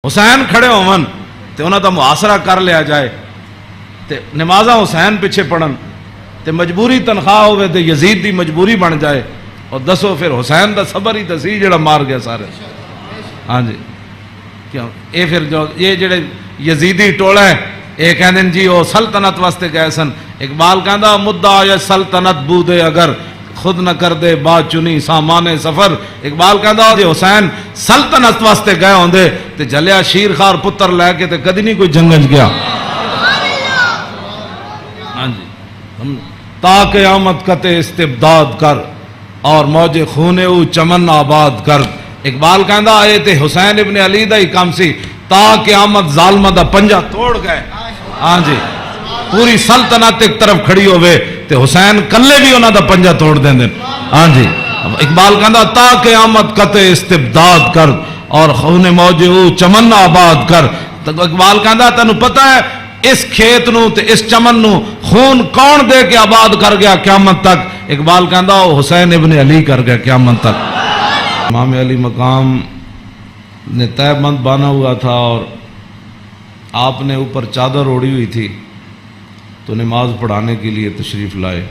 حسین کھڑے ہون تے انہاں دا محاصرہ کر لیا جائے تے نمازاں حسین پیچھے پڑھن تے مجبوری تنخواہ ہوئے تے یزید دی مجبوری بن جائے اور دسو پھر حسین دا صبر ہی تسی جڑا مار گیا سارے. ہاں جی کیوں اے پھر جو یہ جڑے یزیدی ٹولا ہے اے کہندے جی او سلطنت واسطے گئے سن. اقبال کہندا مدعا یا سلطنت بودے اگر خود نہ کر دے بات چنی سامان سفر. اقبال کہندا جی حسین سلطنت واسطے گئے ہوندے تے جلیا شیر خار پتر لے کے تے کدی نہیں کوئی جنگج گیا. ہاں جی تا قیامت قطع استبداد کر اور موج خونے او چمن آباد کر. اقبال کہندا اے تے حسین ابن علی دا ہی کام سی تا قیامت ظالمہ دا پنجا توڑ گئے. ہاں جی پوری سلطنت ایک طرف کھڑی ہوئے تے حسین کلے بھی انہاں دا پنجا توڑ دیں دیں. ہاں جی اقبال کہندا تا قیامت قطع استبداد کر اور خون موج او چمن آباد کر. تو اقبال کہندا تینوں پتہ ہے اس کھیت نو تے اس چمن نو خون کون دے کے آباد کر گیا قیامت تک. اقبال کہندا وہ حسین ابن علی کر گیا قیامت تک. امام علی مقام نے طے بند بانا ہوا تھا اور آپ نے اوپر چادر اوڑھی ہوئی تھی تو نماز پڑھانے کے لیے تشریف لائے.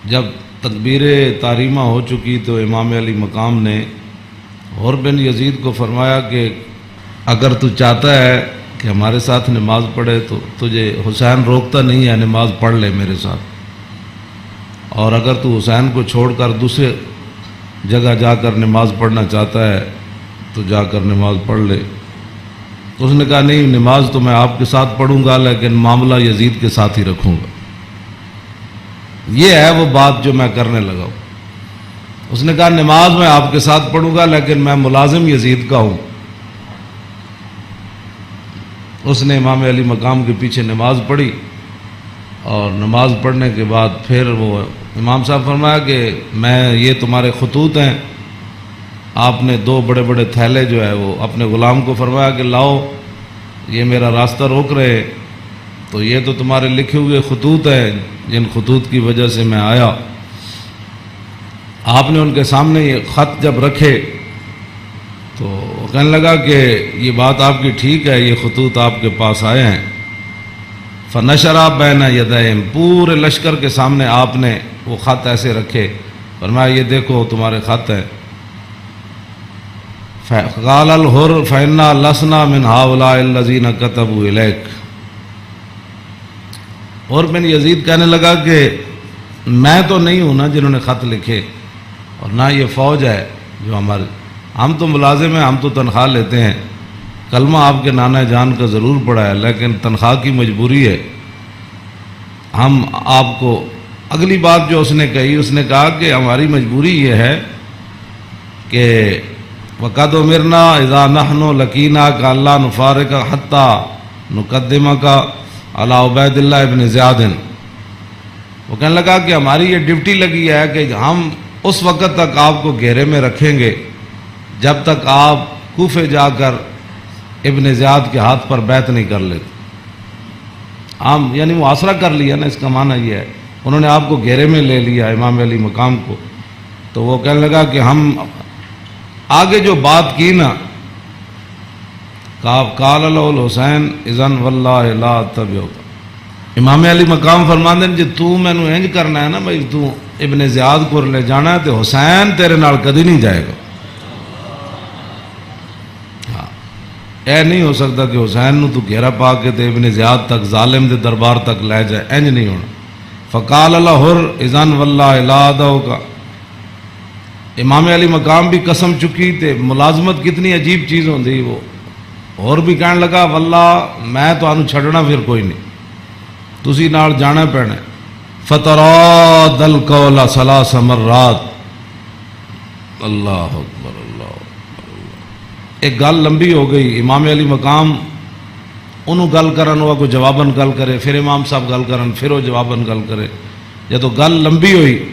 جب تکبیر تحریمہ ہو چکی تو امام علی مقام نے حر بن یزید کو فرمایا کہ اگر تو چاہتا ہے کہ ہمارے ساتھ نماز پڑھے تو تجھے حسین روکتا نہیں ہے, نماز پڑھ لے میرے ساتھ, اور اگر تو حسین کو چھوڑ کر دوسرے جگہ جا کر نماز پڑھنا چاہتا ہے تو جا کر نماز پڑھ لے. تو اس نے کہا نہیں, نماز تو میں آپ کے ساتھ پڑھوں گا لیکن معاملہ یزید کے ساتھ ہی رکھوں گا. یہ ہے وہ بات جو میں کرنے لگا ہوں. اس نے کہا نماز میں آپ کے ساتھ پڑھوں گا لیکن میں ملازم یزید کا ہوں. اس نے امام علی مقام کے پیچھے نماز پڑھی اور نماز پڑھنے کے بعد پھر وہ امام صاحب فرمایا کہ میں یہ تمہارے خطوط ہیں. آپ نے دو بڑے بڑے تھیلے جو ہے وہ اپنے غلام کو فرمایا کہ لاؤ, یہ میرا راستہ روک رہے, تو یہ تو تمہارے لکھے ہوئے خطوط ہیں جن خطوط کی وجہ سے میں آیا. آپ نے ان کے سامنے یہ خط جب رکھے تو وہ کہنے لگا کہ یہ بات آپ کی ٹھیک ہے, یہ خطوط آپ کے پاس آئے ہیں. فنشرا بین یدیہم, پورے لشکر کے سامنے آپ نے وہ خط ایسے رکھے, فرمایا یہ دیکھو تمہارے خط ہیں. قال الحر فإنا لسنا من هؤلاء الذين كتبوا إليك. اور بن یزید کہنے لگا کہ میں تو نہیں ہوں نا جنہوں نے خط لکھے, اور نہ یہ فوج ہے جو ہمارے, ہم تو ملازم ہیں, ہم تو تنخواہ لیتے ہیں. کلمہ آپ کے نانا جان کا ضرور پڑا ہے لیکن تنخواہ کی مجبوری ہے. ہم آپ کو اگلی بات جو اس نے کہی, اس نے کہا کہ ہماری مجبوری یہ ہے کہ وَقَدْ أُمِرْنَا إِذَا نَحْنُ لَقِينَاكَ أَلَّا نُفَارِقَ حَتَّى نُقَدِّمَكَ عَلَىٰ عُبَيْدِ اللَّهِ بْنِ زِيَادٍ. وہ کہنے لگا کہ ہماری یہ ڈیوٹی لگی ہے کہ ہم اس وقت تک آپ کو گھیرے میں رکھیں گے جب تک آپ کوفے جا کر ابن زیاد کے ہاتھ پر بیعت نہیں کر لیتے. ہم یعنی محاصرہ کر لیا نا, اس کا معنی یہ ہے انہوں نے آپ کو گھیرے میں لے لیا امام علی مقام کو. تو وہ کہنے لگا کہ ہم آگے جو بات کی نا, قال له الحسین اذن واللہ لا اتبعک. امام علی مقام فرماندے جی تو میں نو انج کرنا ہے نا بھائی, تو ابن زیاد کو لے جانا ہے تو حسین تیرے نال کدی نہیں جائے گا. اے نہیں ہو سکتا کہ حسین نو تو گھیرا پا کے تے ابن زیاد تک ظالم دے دربار تک لے جائے, انج نہیں ہونا. فقال له اذن واللہ لا ادعوک. امام علی مقام بھی قسم چکی تے ملازمت کتنی عجیب چیز ہوندی. وہ اور بھی کہنے لگا واللہ میں تو آنو چھڑنا پھر کوئی نہیں, تسی نال جانا پینا. فتراد القول ثلاث مرات. اللہ اکبر اللہ اکبر. ایک گل لمبی ہو گئی. امام علی مقام انہوں گل کرن ہوا کوئی جواباً گل کرے, پھر امام صاحب گل کرن, پھر وہ جواباً گل کرے. جب گل لمبی ہوئی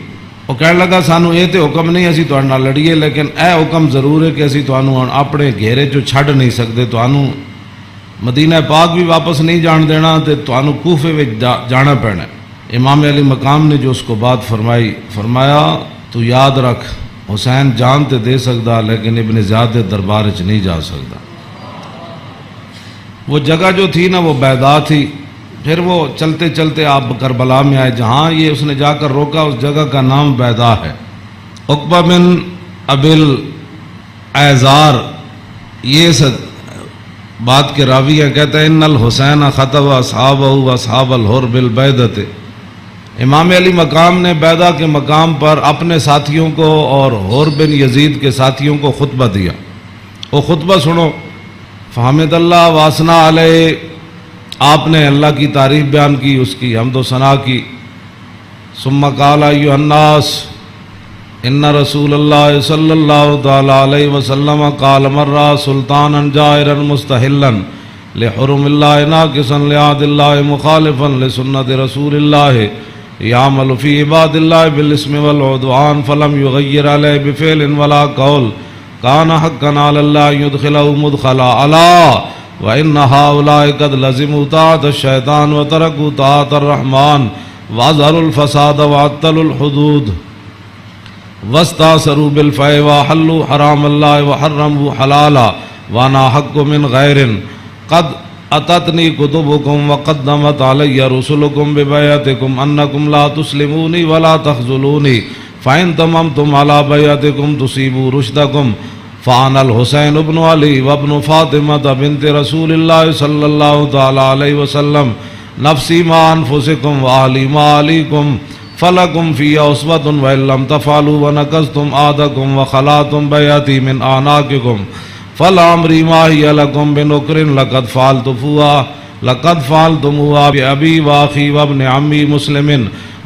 وہ کہنے لگا سانو یہ تو حکم نہیں اسی تہاڈے نال لڑیے, لیکن اے حکم ضرور ہے کہ اسی تانوں اپنے گھیرے چوں چھڈ نہیں سکتے, تانوں مدینہ پاک بھی واپس نہیں جان دینا تے تانوں کوفے وچ جانا پینا. امام علی مقام نے جو اس کو بات فرمائی, فرمایا تو یاد رکھ حسین جان تے دے سکتا لیکن ابن زیاد دے دربار وچ نہیں جا سکتا. وہ جگہ جو تھی نا وہ بیضا تھی. پھر وہ چلتے چلتے آپ کربلا میں آئے، جہاں یہ اس نے جا کر روکا اس جگہ کا نام بیضا ہے. عقبہ بن ابل ایزار یہ اس بات کے راوی ہیں، کہتے ہیں ان الحسین خطب اصحابہ و اصحاب الحر بالبیضۃ. امام علی مقام نے بیضا کے مقام پر اپنے ساتھیوں کو اور حر بن یزید کے ساتھیوں کو خطبہ دیا. وہ خطبہ سنو. فحمد اللہ واسنا علیہ، آپ نے اللہ کی تعریف بیان کی، اس کی حمد و ثنا کی. ثم قال ایھا الناس ان رسول اللہ صلی اللہ تعالی علیہ وسلم قال مرہ سلطانا جائرا مستحلا لحرم اللہ ناقصا لعہد اللہ مخالفا لسنت رسول اللہ یعمل فی عباد اللہ بالاسم والعدوان فلم یغیر علیہ بفعل ولا قول کان حقا علی اللہ یدخلہ مدخلا علا وان ہؤلاء قد لزموا طاعۃ الشیطان وترکوا طاعۃ الرحمن واظہروا الفساد وعطلوا الحدود واستاثروا بالفیء وحلوا حرام اللہ وحرموا حلالا وانا حق من غیر قد اتتنی کتبکم وقدمت علی رسلکم ببیعتکم انکم لا تسلمونی ولا تخذلونی فإن تممتم على بیعتکم تصیبوا رشدکم فانا الحسین ابن علی وابن فاطمہ بنت رسول اللہ صلی اللہ تعالی علیہ وسلم نفسی ما انفسکم واہلی ما علیکم فلکم فی اسوۃ وان لم تفعلوا ونقضتم عہدکم وخلعتم بیعتی من اعناقکم فلعمری ما ہی لکم بنکر لقد فعلتموها بأبی واخی وابن عمی مسلم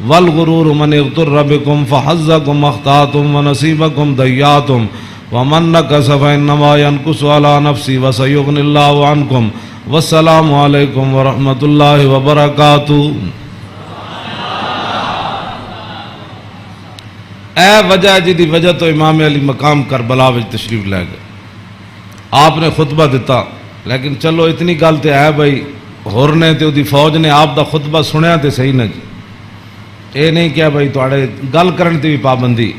والغرور من اغتر بکم فحظکم اخطأتم ونصیبکم ضیعتم ومن نکث فإنما ينکث علی نفسی وسیغنی اللہ عنکم والسلام علیکم ورحمۃ اللہ وبرکاتہ. اے وجہ جدی وجہ تو امام علی مقام کربلا وچ تشریف لے گئے. آپ نے خطبہ دیتا، لیکن چلو اتنی گل تے ہے بھائی ہور نے تے دی فوج نے آپ دا خطبہ سنیا تے صحیح نہ جی. اے نہیں کیا بھائی تواڈے گل کرن تے بھی پابندی.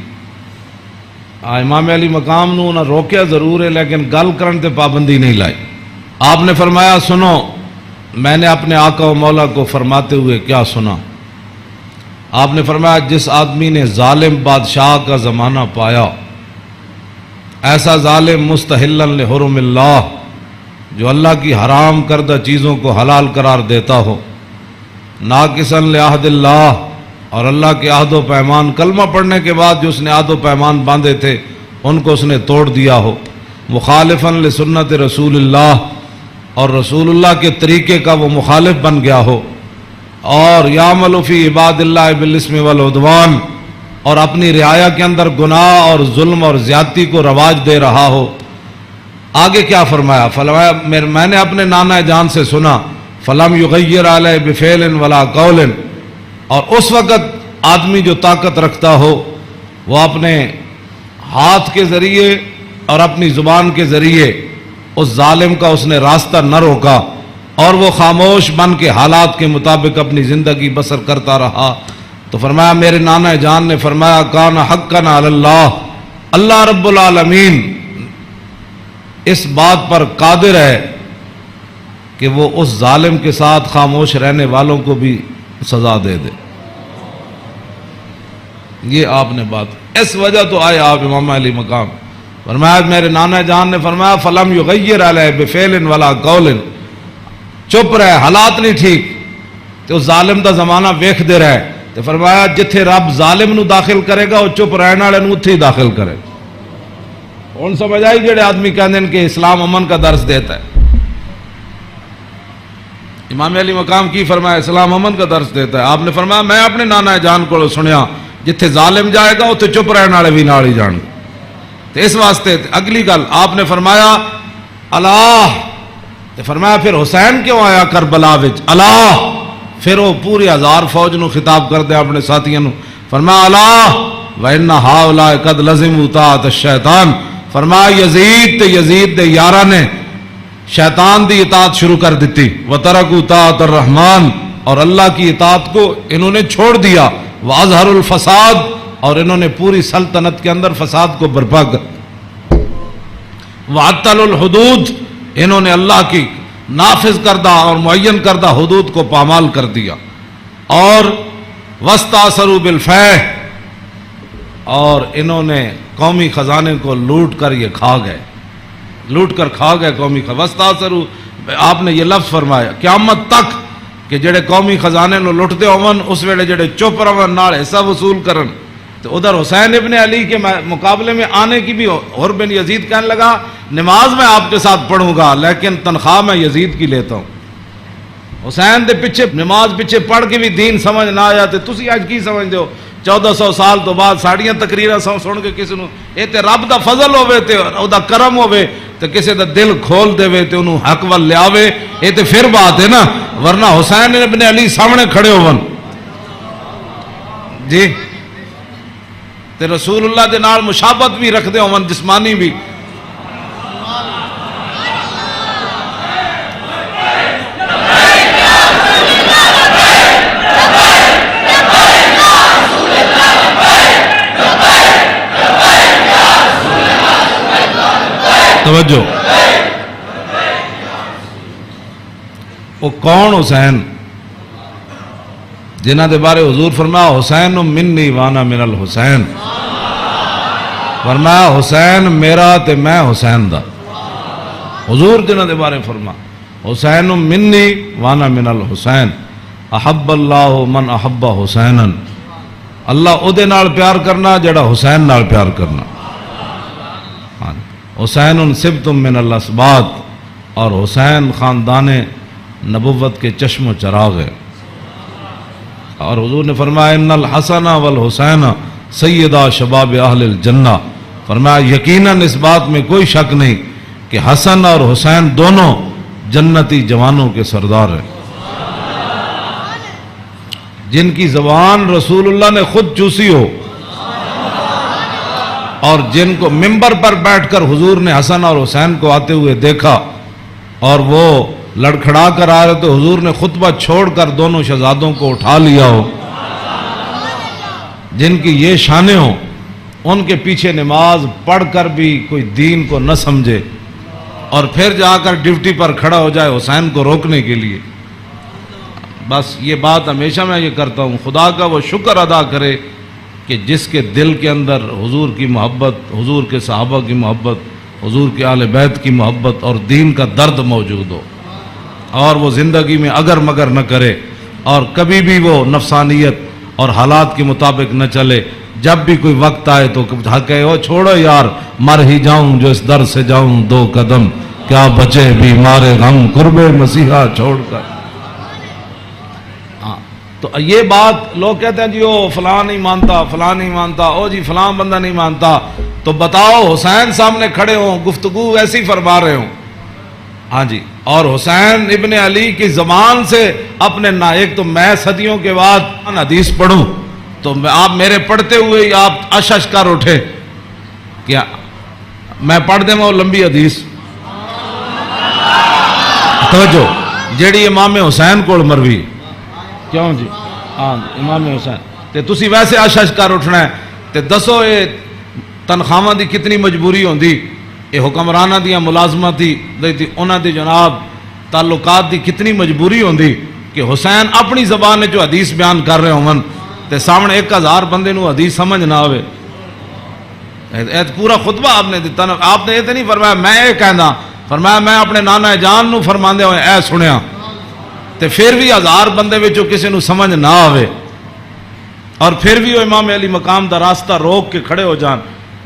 امام علی مقام نو نہ روکیا ضرور ہے لیکن گل کرن تے پابندی نہیں لائی. آپ نے فرمایا سنو، میں نے اپنے آقا و مولا کو فرماتے ہوئے کیا سنا. آپ نے فرمایا جس آدمی نے ظالم بادشاہ کا زمانہ پایا، ایسا ظالم مستحلا لحرم اللہ جو اللہ کی حرام کردہ چیزوں کو حلال قرار دیتا ہو، ناقصا لعہد اللہ اور اللہ کے عہد و پیمان، کلمہ پڑھنے کے بعد جو اس نے عہد و پیمان باندھے تھے ان کو اس نے توڑ دیا ہو، مخالفا لسنت رسول اللہ اور رسول اللہ کے طریقے کا وہ مخالف بن گیا ہو، اور یعمل فی عباد اللہ بالاسم والعدوان اور اپنی رعایا کے اندر گناہ اور ظلم اور زیادتی کو رواج دے رہا ہو. آگے کیا فرمایا؟ فرمایا میں نے اپنے نانا جان سے سنا فلم یغیر علیہ بفعل ولا قول، اور اس وقت آدمی جو طاقت رکھتا ہو وہ اپنے ہاتھ کے ذریعے اور اپنی زبان کے ذریعے اس ظالم کا اس نے راستہ نہ روکا اور وہ خاموش بن کے حالات کے مطابق اپنی زندگی بسر کرتا رہا. تو فرمایا میرے نانا جان نے فرمایا کان حقا علی اللہ، اللہ رب العالمین اس بات پر قادر ہے کہ وہ اس ظالم کے ساتھ خاموش رہنے والوں کو بھی سزا دے دے. یہ آپ نے بات، اس وجہ تو آئے آپ امام علی مقام. فرمایا میرے نانا جان نے فرمایا فلم یغیر علیہ بفعل ولا قول، چپ رہے، حالات نہیں ٹھیک تو ظالم دا زمانہ ویکھ دے رہے. تو فرمایا جتھے رب ظالم نو داخل کرے گا وہ چپ رہنے والے نو اتھے ہی داخل کرے. ہن سمجھ آئی جڑے آدمی کہندے ہیں کہ اسلام امن کا درس دیتا ہے. امام علی مقام کی فرمایا اسلام امن کا درس دیتا ہے. آپ نے فرمایا میں اپنے نانا جان کو سنیا جتھے ظالم جائے گا اتھے چپ رہنے والے بھی نال ہی جان گے. تو اس واسطے اگلی گل آپ نے فرمایا اللہ، تو فرمایا پھر حسین کیوں آیا کربلا وچ اللہ. پھر وہ پوری ہزار فوج نو خطاب کر دیا اپنے ساتھیوں نو. فرمایا اللہ وَإِنَّ هَؤُلَاءِ قَدْ لَزِمُوا طَاعَةَ الشَّيْطَانِ. فرمایا یزید تے یزید دے یاراں نے شیطان دی اطاعت شروع کر دیتی. وَتَرَكُوا طَاعَةَ الرَّحْمَانِ، اور اللہ کی اطاعت کو انہوں نے چھوڑ دیا. وَأَظْهَرُوا الْفَسَادَ، اور انہوں نے پوری سلطنت کے اندر فساد کو برپا کر. وَعَطَّلُوا الْحُدُودَ، انہوں نے اللہ کی نافذ کردہ اور معین کردہ حدود کو پامال کر دیا، اور واستاثروا بالفیح، اور انہوں نے قومی خزانے کو لوٹ کر یہ کھا گئے، لوٹ کر کھا گئے قومی خزانے۔ واستاثروا، آپ نے یہ لفظ فرمایا قیامت تک کہ جڑے قومی خزانے نو لٹتے ہون اس ویلے جڑے چپ رہن نال حصہ وصول کرن، تو ادھر حسین ابن علی کے مقابلے میں آنے کی بھی حر بن یزید کہنے لگا نماز میں آپ کے ساتھ پڑھوں گا لیکن تنخواہ میں یزید کی لیتا ہوں۔ حسین دے پیچھے نماز پیچھے پڑھ کے بھی دین سمجھ نہ آیا تے تسی اج کی سمجھ دیو 1400 سال تو بعد ساڑیاں تقریراں سن کے کسی نو اے تے رب دا فضل ہوے تے او دا کرم ہوے تے کسی دا دل کھول دے تے انہوں حق ول لیاوے، اے تے پھر بات ہے نا، ورنہ حسین ابن علی سامنے کھڑے ہون جی تے رسول اللہ دے نال مشابہت بھی رکھ دے ہون جسمانی بھی۔ توجہ، وہ کون حسین جنہ دے بارے حضور فرمایا حسین منی وانا من الحسین، فرمایا حسین میرا تے میں حسین دا، حضور جنہ دے بارے فرما حسین منی وانا من الحسین، احب اللہ من احب حسینا، اللہ او دے نال پیار کرنا جڑا حسین نال پیار کرنا۔ حسین سبت من الاسباط، اور حسین خاندان نبوت کے چشم و چراغ ہے، اور حضور نے فرمایا ان الحسن والحسین سیدہ شباب اہل الجنہ، فرمایا یقیناً اس بات میں کوئی شک نہیں کہ حسن اور حسین دونوں جنتی جوانوں کے سردار ہیں، جن کی زبان رسول اللہ نے خود چوسی ہو، اور جن کو منبر پر بیٹھ کر حضور نے حسن اور حسین کو آتے ہوئے دیکھا اور وہ لڑکھڑا کر آ رہے تو حضور نے خطبہ چھوڑ کر دونوں شہزادوں کو اٹھا لیا ہو، جن کی یہ شانیں ہوں، ان کے پیچھے نماز پڑھ کر بھی کوئی دین کو نہ سمجھے اور پھر جا کر ڈیوٹی پر کھڑا ہو جائے حسین کو روکنے کے لیے۔ بس یہ بات ہمیشہ میں یہ کرتا ہوں، خدا کا وہ شکر ادا کرے کہ جس کے دل کے اندر حضور کی محبت، حضور کے صحابہ کی محبت، حضور کے اہل بیت کی محبت اور دین کا درد موجود ہو، اور وہ زندگی میں اگر مگر نہ کرے اور کبھی بھی وہ نفسانیت اور حالات کے مطابق نہ چلے، جب بھی کوئی وقت آئے تو کہے او چھوڑو یار مر ہی جاؤں جو اس در سے جاؤں 2 قدم، کیا بچے بیمار غم قرب مسیحا چھوڑ کر۔ تو یہ بات لوگ کہتے ہیں جی او فلاں نہیں مانتا، فلاں نہیں مانتا، او جی فلاں بندہ نہیں مانتا، تو بتاؤ حسین سامنے کھڑے ہوں گفتگو ایسی فرما رہے ہوں، ہاں جی، اور حسین ابن علی کی زبان سے اپنے ایک تو میں صدیوں کے بعد حدیث پڑھوں تو آپ میرے پڑھتے ہوئے آپ اشش کر اٹھے، کیا میں پڑھ دیں وہ لمبی حدیث توجہ جیڑی امام حسین کو مروی، کیوں جی ہاں امام حسین تے تسی ویسے اشش کر اٹھنا ہے تے دسو یہ تنخواہ دی کتنی مجبوری ہوندی، یہ حکمرانہ دیا ملازمت دی انہاں دی جناب تعلقات دی کتنی مجبوری ہوندی کہ حسین اپنی زبان نے جو حدیث بیان کر رہے ہوں تے سامنے 1000 بندے نو حدیث سمجھ نہ آوے۔ پورا خطبہ آپ نے دیتا نا، آپ نے یہ تو نہیں فرمایا میں یہ کہنا، فرمایا میں اپنے نانا جان نو فرماندے ہوئے اے سنیا تے پھر بھی 1000 بندے وچوں کسی نو سمجھ نہ آوے اور پھر بھی وہ امام علی مقام دا راستہ روک کے کھڑے ہو جان۔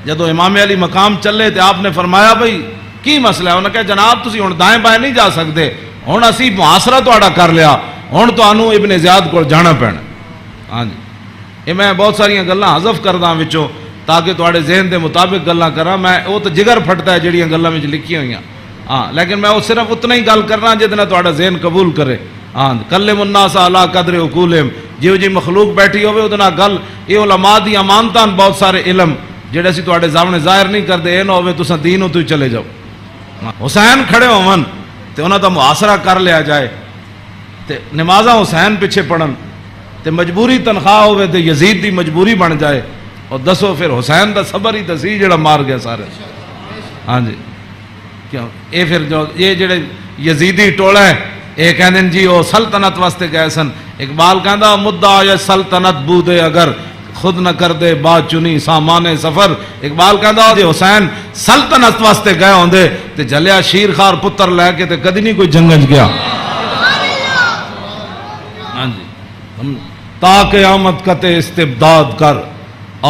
جدو امام علی مقام چلے تے آپ نے فرمایا بھئی کی مسئلہ ہے؟ انہوں نے کہا جناب تسی ہن دائیں بائیں نہیں جا سکتے، ہن اسی محاصرہ تہاڈا کر لیا، ہن تانوں ابن زیاد کو جانا پینا۔ ہاں جی یہ میں بہت ساری گلاں حذف کردا وچوں تاکہ تہاڈے ذہن دے مطابق گلاں کراں، میں وہ تو جگر پھٹتا ہے جڑیاں گلاں وچ لکھی ہوئیاں، ہاں لیکن میں وہ صرف اتنا ہی گل کرنا جتنا تہاڈا ذہن قبول کرے۔ ہاں کلم الناس علی قدر عقولہم، جیو جی مخلوق بیٹھی ہوئے ادنا گل، یہ علماء دی امانتاں بہت سارے علم جڑے اسی تہاڈے سامنے ظاہر نہیں کردے، اے نہ ہوے تساں دین تو چلے جاؤ۔ حسین کھڑے ہون تے انہاں دا محاصرہ کر لیا جائے تے نمازاں حسین پیچھے پڑھن تے مجبوری تنخواہ ہوئے تے یزید دی مجبوری بن جائے، اور دسو پھر حسین دا صبر ہی سی جڑا مار گیا سارے۔ ہاں جی کیوں اے پھر جو یہ جڑے یزیدی ٹوڑے یہ کہندے جی وہ سلطنت واسطے گئے سن. اقبال کہندا مدعا یا سلطنت بودے اگر خود نہ کر دے بات چنی سامان سفر. اقبال کہندا جی حسین سلطنت واسطے گئے ہوندے تے جلیا شیر خار پتر لے کے تے کدی نہیں کوئی جنگج گیا. ہاں جی تا قیامت کتے استبداد کر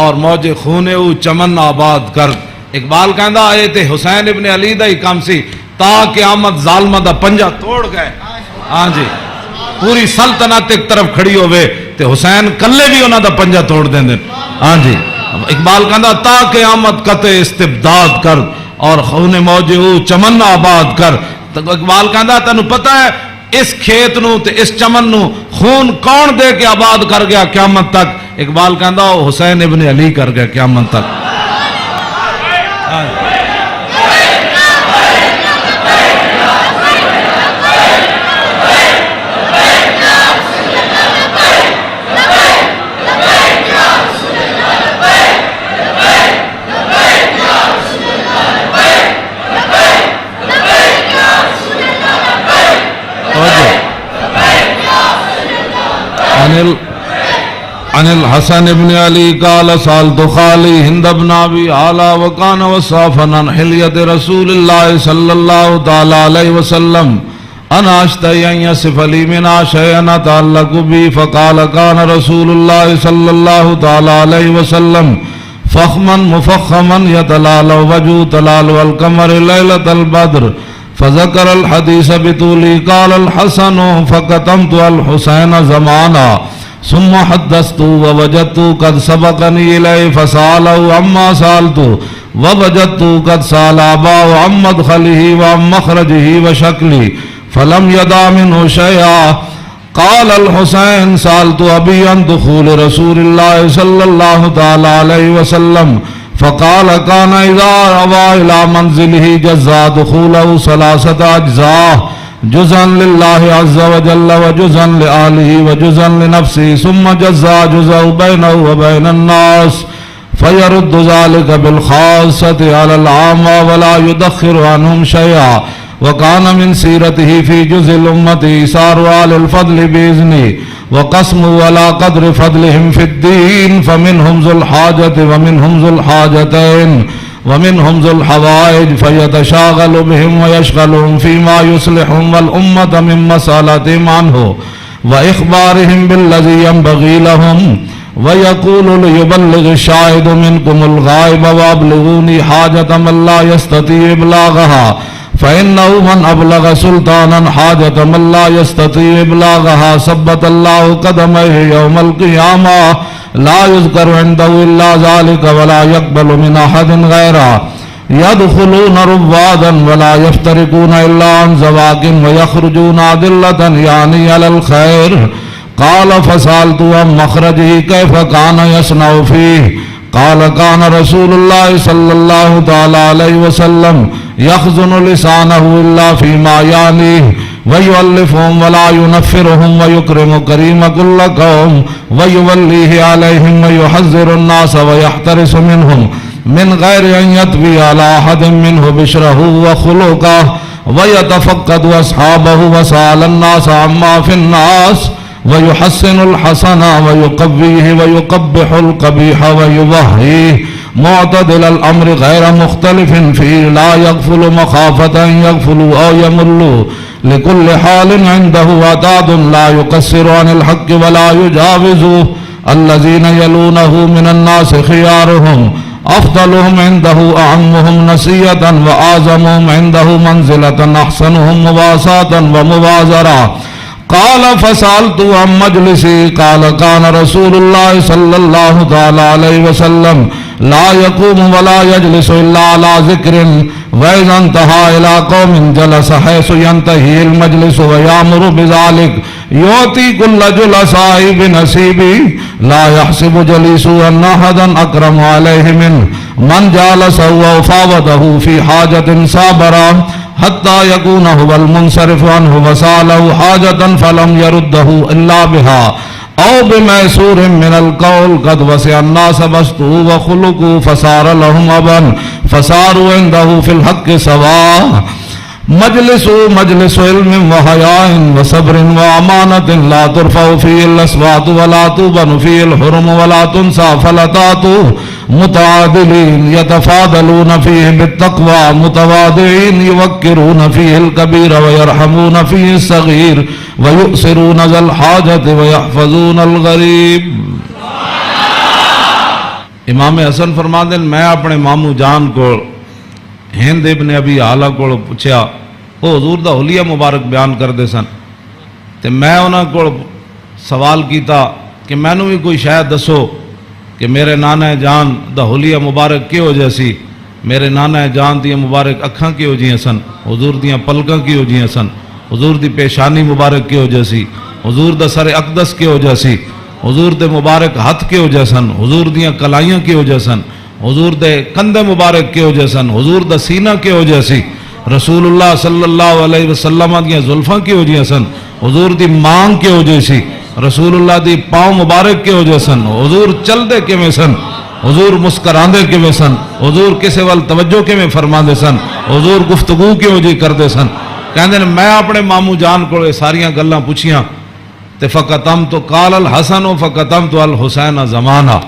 اور موج خونے او چمن آباد کر. اقبال کہندا اے تے حسین ابن علی دا ہی کام سی تا قیامت ظالمہ دا پنجا توڑ گئے. ہاں جی پوری سلطنت ایک طرف کھڑی ہوئے تے حسین کلے بھی انہاں دا پنجا توڑ دیں دیں. ہاں جی اقبال کہندا تا قیامت کتے استبداد کر اور خون موج او چمن آباد کر. اقبال کہندا تینوں پتہ ہے اس کھیت نو تے اس چمن نو خون کون دے کے آباد کر گیا قیامت تک؟ اقبال کہندا حسین ابن علی کر گیا قیامت تک. عن الحسن بن علي قال سألت خالي هند بن أبي علا وكان وصافا عن حلية رسول الله صلى الله تعالى عليه وسلم أنا أشتهي أن يصف لي منها شيئا أتعلق بي فقال كان رسول الله صلى الله تعالى عليه وسلم فخما مفخما يتلالى وجهه تلالى القمر ليلة البدر فذكر الحديث بطوله. قال الحسن فكتمت الحسين زمانا ثم حدثت ووجدت قد سبقني إليه فسأله عما سألت ووجدت قد سأل أباه عن مدخله وعن مخرجه وشكله فلم يدع منه شيئا. قال الحسين سألت أبي عن دخول رسول الله صلى الله تعالى عليه وسلم فقال كان إذا روى إلى منزله جزا دخوله 3 أجزاء جزءا لله عز وجل وجزءا لآله وجزءا لنفسه ثم جزا جزء بينه وبين الناس فيرد ذلك بالخاصة على العامة ولا يدخر عنهم شيئا. وكان من سيرته في جزء الأمة إيثار أهل الفضل بإذنه وقسموا على قدر فضلهم في الدين فمنهم ذو الحاجة ومنهم ذو الحاجتين ومنهم ذو الحوائج فيتشاغل بهم ويشغلهم فيما يصلحهم والأمة من مسألتهم عنه وإخبارهم بالذي ينبغي لهم ويقول ليبلغ الشاهد منكم الغائب وأبلغوني حاجة من لا يستطيع إبلاغها فإنه من أبلغ سلطانا حاجة من لا يستطيع إبلاغها ثبت الله قدميه يوم القيامة لا يذكر عنده إلا ذلك ولا يقبل من أحد غيره يدخلون روادا ولا يفترقون إلا عن زواج ويخرجون أدلة يعني على الخير. قال فسألت عن مخرجه كيف كان يصنع فيه؟ قال كان رسول الله صلى الله تعالى عليه وسلم يخزن لسانه إلا فيما يعنيه ويؤلفهم ولا ينفرهم ويكرم كريم كل قوم ويوليه عليهم ويحذر الناس ويحترس منهم من غير أن يطوي على أحد منه بشره وخلقه ويتفقد أصحابه وسأل الناس عما في الناس ويحسن الحسن ويقويه ويقبح القبيح ويوهيه معتدل الأمر غير مختلف فيه لا يغفل مخافة أن يغفلوا أو يملوا لكل حال عنده عداد لا يقصر عن الحق ولا يجاوزه الذين يلونه من الناس خيارهم أفضلهم عنده أعمهم نسية وأعظمهم عنده منزلة أحسنهم مواساة ومبازرة. قال فسألت عن مجلسي قال كان رسول الله صلى الله تعالى عليه وسلم لا يقوم ولا يجلس إلا على ذكر وإذا انتهى إلى قوم جلس حيث ينتهي المجلس ويأمر بذلك يعطي كل جلساء بنصيبه لا يحسب جليسه أن أحدا أكرم عليه منه من جالسه وفاوضه في حاجة صابرا حتى يكون هو المنصرف عنه وسأله حاجة فلم يرده إلا بها أو بميسور من القول قد وسع الناس بسطه وخلقه فصار لهم أبا فصاروا عنده في الحق سواء مجلس علم وحیاء وصبر وامانۃ لا ترفع فیہ الاصوات ولا تبن فیہ الحرم ولا تنسى فلتات متعادلین یتفاضلون فیہ بالتقوى متواضعین یوقرون فیہ الکبیر ویرحمون فیہ الصغیر ویؤثرون ذا الحاجۃ ویحفظون الغریب۔ امام حسن فرماندے میں اپنے ماموں جان کو ہند ابن ابی آلہ کو پوچھا، وہ حضور دا حلیہ مبارک بیان کردے سن، تے میں انہاں کو سوال کیتا کہ مینوں بھی کوئی شاید دسو کہ میرے نانا جان دا حلیہ مبارک کی ہو جیسی، میرے نانا جان دی مبارک اکھاں کی ہو جی سن، حضور دیاں پلکاں کی ہو جی سن، حضور دی پیشانی مبارک کی ہو جیسی، حضور دا سر اقدس کی ہو جیسی، حضور دے مبارک ہاتھ کے ہو جیسن، حضور دیاں کلائیاں کے ہو جیسن، حضور دے کندھے مبارک کے ہو جیسن، حضور دا سینہ کے ہو جیسی، رسول اللہ صلی اللہ علیہ وسلم دیاں زلفاں کے ہو جیسن، حضور دی مانگ کے ہو جیسی، رسول اللہ دی پاؤں مبارک کے ہو جیسن، حضور چل دے کے میں سن، حضور مسکراندے کے میں سن، حضور کسے وال توجہ کے میں فرما دے سن، حضور گفتگو کے ہو جی کر دے سن۔ کہندے نے میں اپنے ماموں جان کو یہ ساریاں گلاں پوچھیاں تے فقطمت قال الحسن فقطمت الحسین زمانہ۔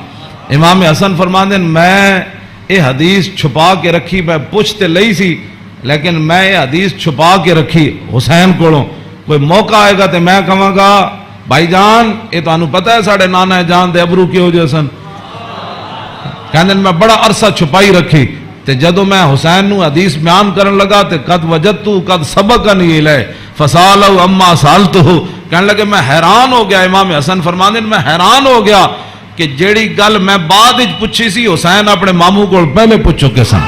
امام حسن فرماندے میں یہ حدیث چھپا کے رکھی، میں پوچھتے لئی سی لیکن میں یہ حدیث چھپا کے رکھی حسین کولوں، کوئی موقع آئے گا تے میں کہاں گا بھائی جان یہ تانوں پتہ ہے ساڑھے نانا جان دے ابرو کی ہو جائے سن۔ کہندے میں بڑا عرصہ چھپائی رکھی تے جدو میں حسین نو حدیث بیان کرن لگا تے قد وجدتو قد سبقنی الیہ فسالو اما سالتو، کہنے لگے میں حیران ہو گیا۔ امام حسن فرماندے میں حیران ہو گیا کہ جیڑی گل میں بعد وچ پوچھی سی حسین اپنے ماموں کو پہلے پوچھ چکے سن۔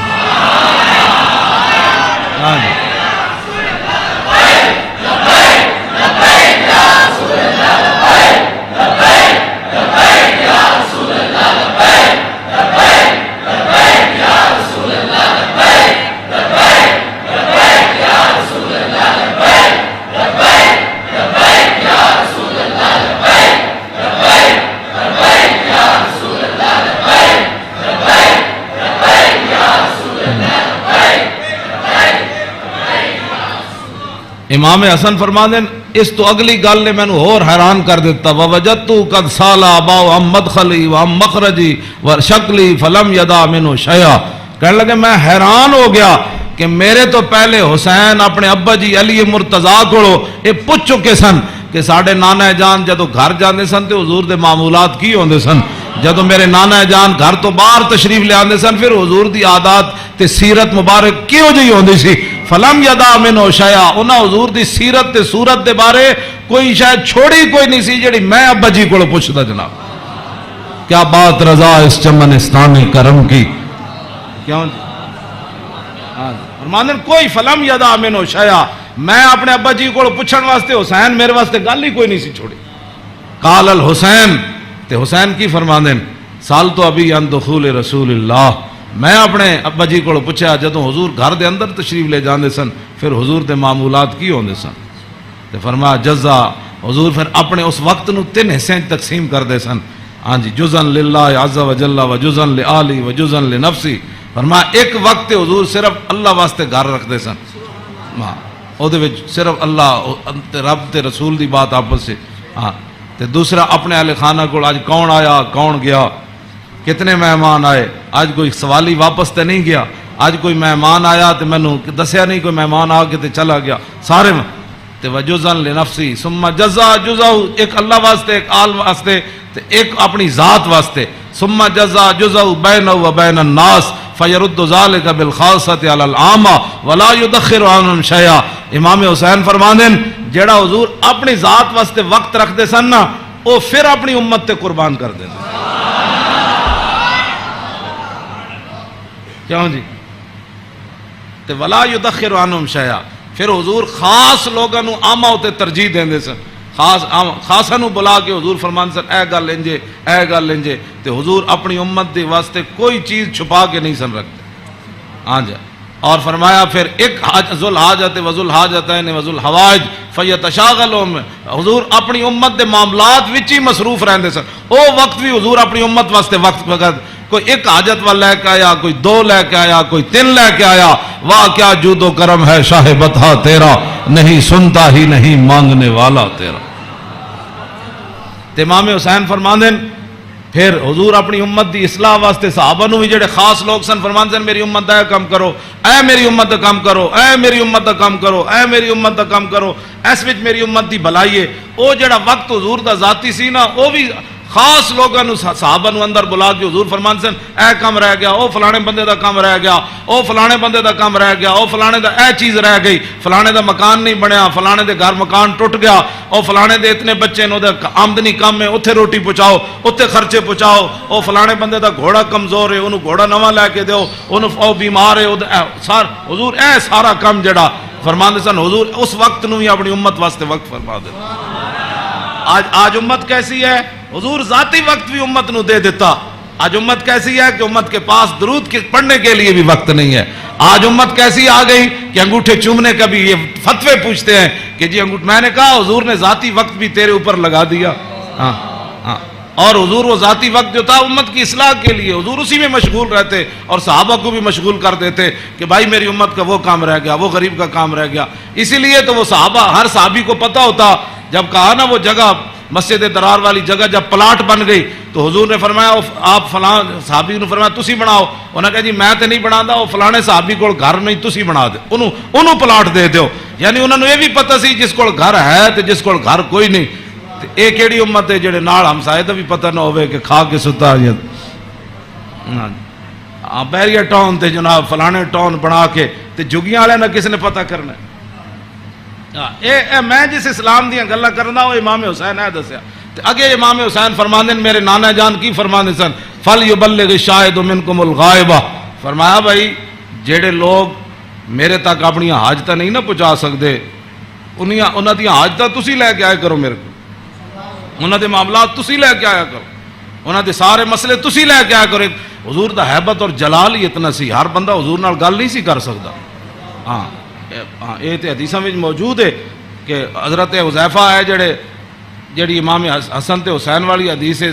امام حسن فرماندے اس تو اگلی گل نے مینوں اور حیران کر دیتا، ووجدت قد سالا اباؤ ام مدخلی و ام مخرجی و شکلی فلم یدا منو شیئا۔ کہنے لگے میں حیران ہو گیا کہ میرے تو پہلے حسین اپنے ابا جی علی مرتضیٰ کو یہ پوچھ چکے سن کہ ساڑھے نانا جان جدو گھر جاندے سن تے حضور دے معمولات کی ہوندے سن، جدو میرے نانا جان گھر تو باہر تشریف لے آندے سن پھر حضور دی عادات تے سیرت مبارک کیوں جی ہوندی سی، فلم یدا منو شیئا، انہاں حضور دی سیرت تے صورت دے بارے کوئی شاید چھوڑی کوئی نہیں سی جڑی میں ابا جی کو پوچھدا جناب۔ کیا بات رضا اس چمنستان کرم کی، کیوں جی فرماندے کوئی فلم یدا منو شیئا، میں اپنے ابا جی کو پوچھن واسطے حسین میرے واسطے گل ہی کوئی نہیں سی چھوڑی۔ قال الحسین تے حسین کی فرماندے سال تو ابھی ان دخول رسول اللہ، میں اپنے ابا جی کو پوچھا جدوں حضور گھر دے اندر تشریف لے جاندے سن پھر حضور دے معمولات کی ہوندے سن، تے فرمایا جزا، حضور پھر اپنے اس وقت نو 3 حصے تقسیم کر دے سن، ہاں جی جزن للہ عز و جل و جزن لآلی و جزن لنفسی۔ فرمایا ایک وقت حضور صرف اللہ واسطے گھر رکھ دے سن، او دے وچ صرف اللہ رب تے رسول دی بات آپس سے، ہاں تے دوسرا اپنے اہل خانہ کو آج کون آیا کون گیا، کتنے مہمان آئے، آج کوئی سوالی واپس تے نہیں گیا، آج کوئی مہمان آیا تے میں نے دسیا نہیں کوئی مہمان آ کے تے چلا گیا، سارے تے وجزن لنفسی ثم جزا جزاؤ، ایک اللہ واسطے ایک آل واسطے تے ایک اپنی ذات واسطے، ثم جزا جزاؤ بینہ و بین الناس فیرد ذالک بالخاصۃ علی العامہ ولا یدخر عنہم شیئا۔ امام حسین فرماندے جیڑا حضور اپنی ذات واسطے وقت رکھ دے سن نا وہ پھر اپنی امت تے قربان کر دے سن، کیوں جی تے ولا یدخر عنہم شیئا، پھر حضور خاص لوگاں نو عامہ تے ترجیح دیندے سن، خاصا نو بلا کے حضور فرمان سن اے گل انجے اے گل انجے، تے حضور اپنی امت دے واسطے کوئی چیز چھپا کے نہیں سن رکھتے، ہاں جی۔ اور فرمایا پھر ایک ذل حاجت و ذل حاجتین و ذل حوائج فیتشاغلون، حضور اپنی امت دے معاملات وچ ہی مصروف رہندے سن، او وقت بھی حضور اپنی امت واسطے وقت کوئی ایک حاجت والا لے کے آیا, کوئی دو لے کے آیا, کوئی تین لے کے آیا. واہ کیا جود و کرم ہے شاہ بطحا تیرا, نہیں سنتا ہی نہیں مانگنے والا تیرا. امام حسین فرماندے پھر حضور اپنی امت دی اصلاح واسطے صحابہ نو بھی جڑے خاص لوگ سن فرماندے میری امت دا کام کرو, اے میری امت دا کام کرو, اے میری امت دا کام کرو, اے میری امت دا کام کرو. اس وچ میری امت دی بھلائی ہے. او جڑا وقت حضور دا ذاتی سی نا, او بھی خاص لوگوں صحابہ نو اندر بلا کے حضور فرمان سن اے کام رہ گیا, او فلانے بندے دا کام رہ گیا, او فلانے بندے دا کام رہ گیا, او فلانے دا اے چیز رہ گئی, فلانے دا مکان نہیں بنیا, فلانے دے گھر مکان ٹوٹ گیا, او فلانے دے اتنے بچے نو دے آمدنی کم ہے, اتھے روٹی پہنچاؤ, اتھے خرچے پہنچاؤ, او فلانے بندے دا گھوڑا کمزور ہے, انہوں گھوڑا نواں لے کے دیو, انہوں او بیمار ہے. حضور اے سارا کام جڑا فرماندے سن حضور اس وقت نو ہی اپنی امت واسطے وقت فرما دے. آج امت کیسی ہے؟ حضور ذاتی وقت بھی امت نو دے دیتا. آج امت کیسی ہے کہ امت کے پاس درود پڑھنے کے لیے بھی وقت نہیں ہے. آج امت کیسی آ گئی کہ انگوٹھے چومنے کا بھی یہ فتوے پوچھتے ہیں کہ جی میں نے کہا حضور نے ذاتی وقت بھی تیرے اوپر لگا دیا. ہاں ہاں, اور حضور وہ ذاتی وقت جو تھا امت کی اصلاح کے لیے حضور اسی میں مشغول رہتے اور صحابہ کو بھی مشغول کر دیتے کہ بھائی میری امت کا وہ کام رہ گیا, وہ غریب کا کام رہ گیا. اسی لیے تو وہ صحابہ ہر صحابی کو پتہ ہوتا, جب کہا نا وہ جگہ مسجد درار والی جگہ جب پلاٹ بن گئی تو حضور نے فرمایا آپ فلاں صحابی نے فرمایا تسی بناؤ. انہوں نے کہا جی میں تو نہیں بنا دا, وہ فلانے صحابی کو گھر نہیں تسی بنا دے, انہوں پلاٹ دے دیو. یعنی انہوں نے یہ بھی پتہ سی جس کو گھر ہے تو جس کو گھر کوئی نہیں. یہ کیڑی امت ہے جڑے نال ہمسائے دا بھی پتہ نہ ہوئے کہ کھا کے ستا بیریا ٹاؤن تے جناب فلانے ٹاؤن بنا کے تے جگیاں والے نہ کسی نے پتہ کرنا. میں جس اسلام دیا گلا کرنا وہ امام حسین ہے دسیا. اگے امام حسین فرماندے میرے نانا جان کی فرماندے سن فَلْيُبَلِّغِ الشَّاهِدُ مِنْكُمُ الْغَائِبَ. فرمایا بھائی جڑے لوگ میرے تک اپنی حاجت نہیں نہ پہنچا سکتے انہاں دی حاجت تسی لے کے آیا کرو, میرے کو انہاں دے معاملات تسی لے کے آیا کرو, انہاں دے سارے مسئلے تسی لے کے آیا کرو. حضور دا حیبت اور جلال ہی اتنا سی, ہر بندہ حضور نال گل نہیں سی کر سکتا. ہاں یہ تو حدیثاں میں موجود ہے کہ حضرت حذیفہ ہے جڑی امام حسن تے حسین والی حدیث ہے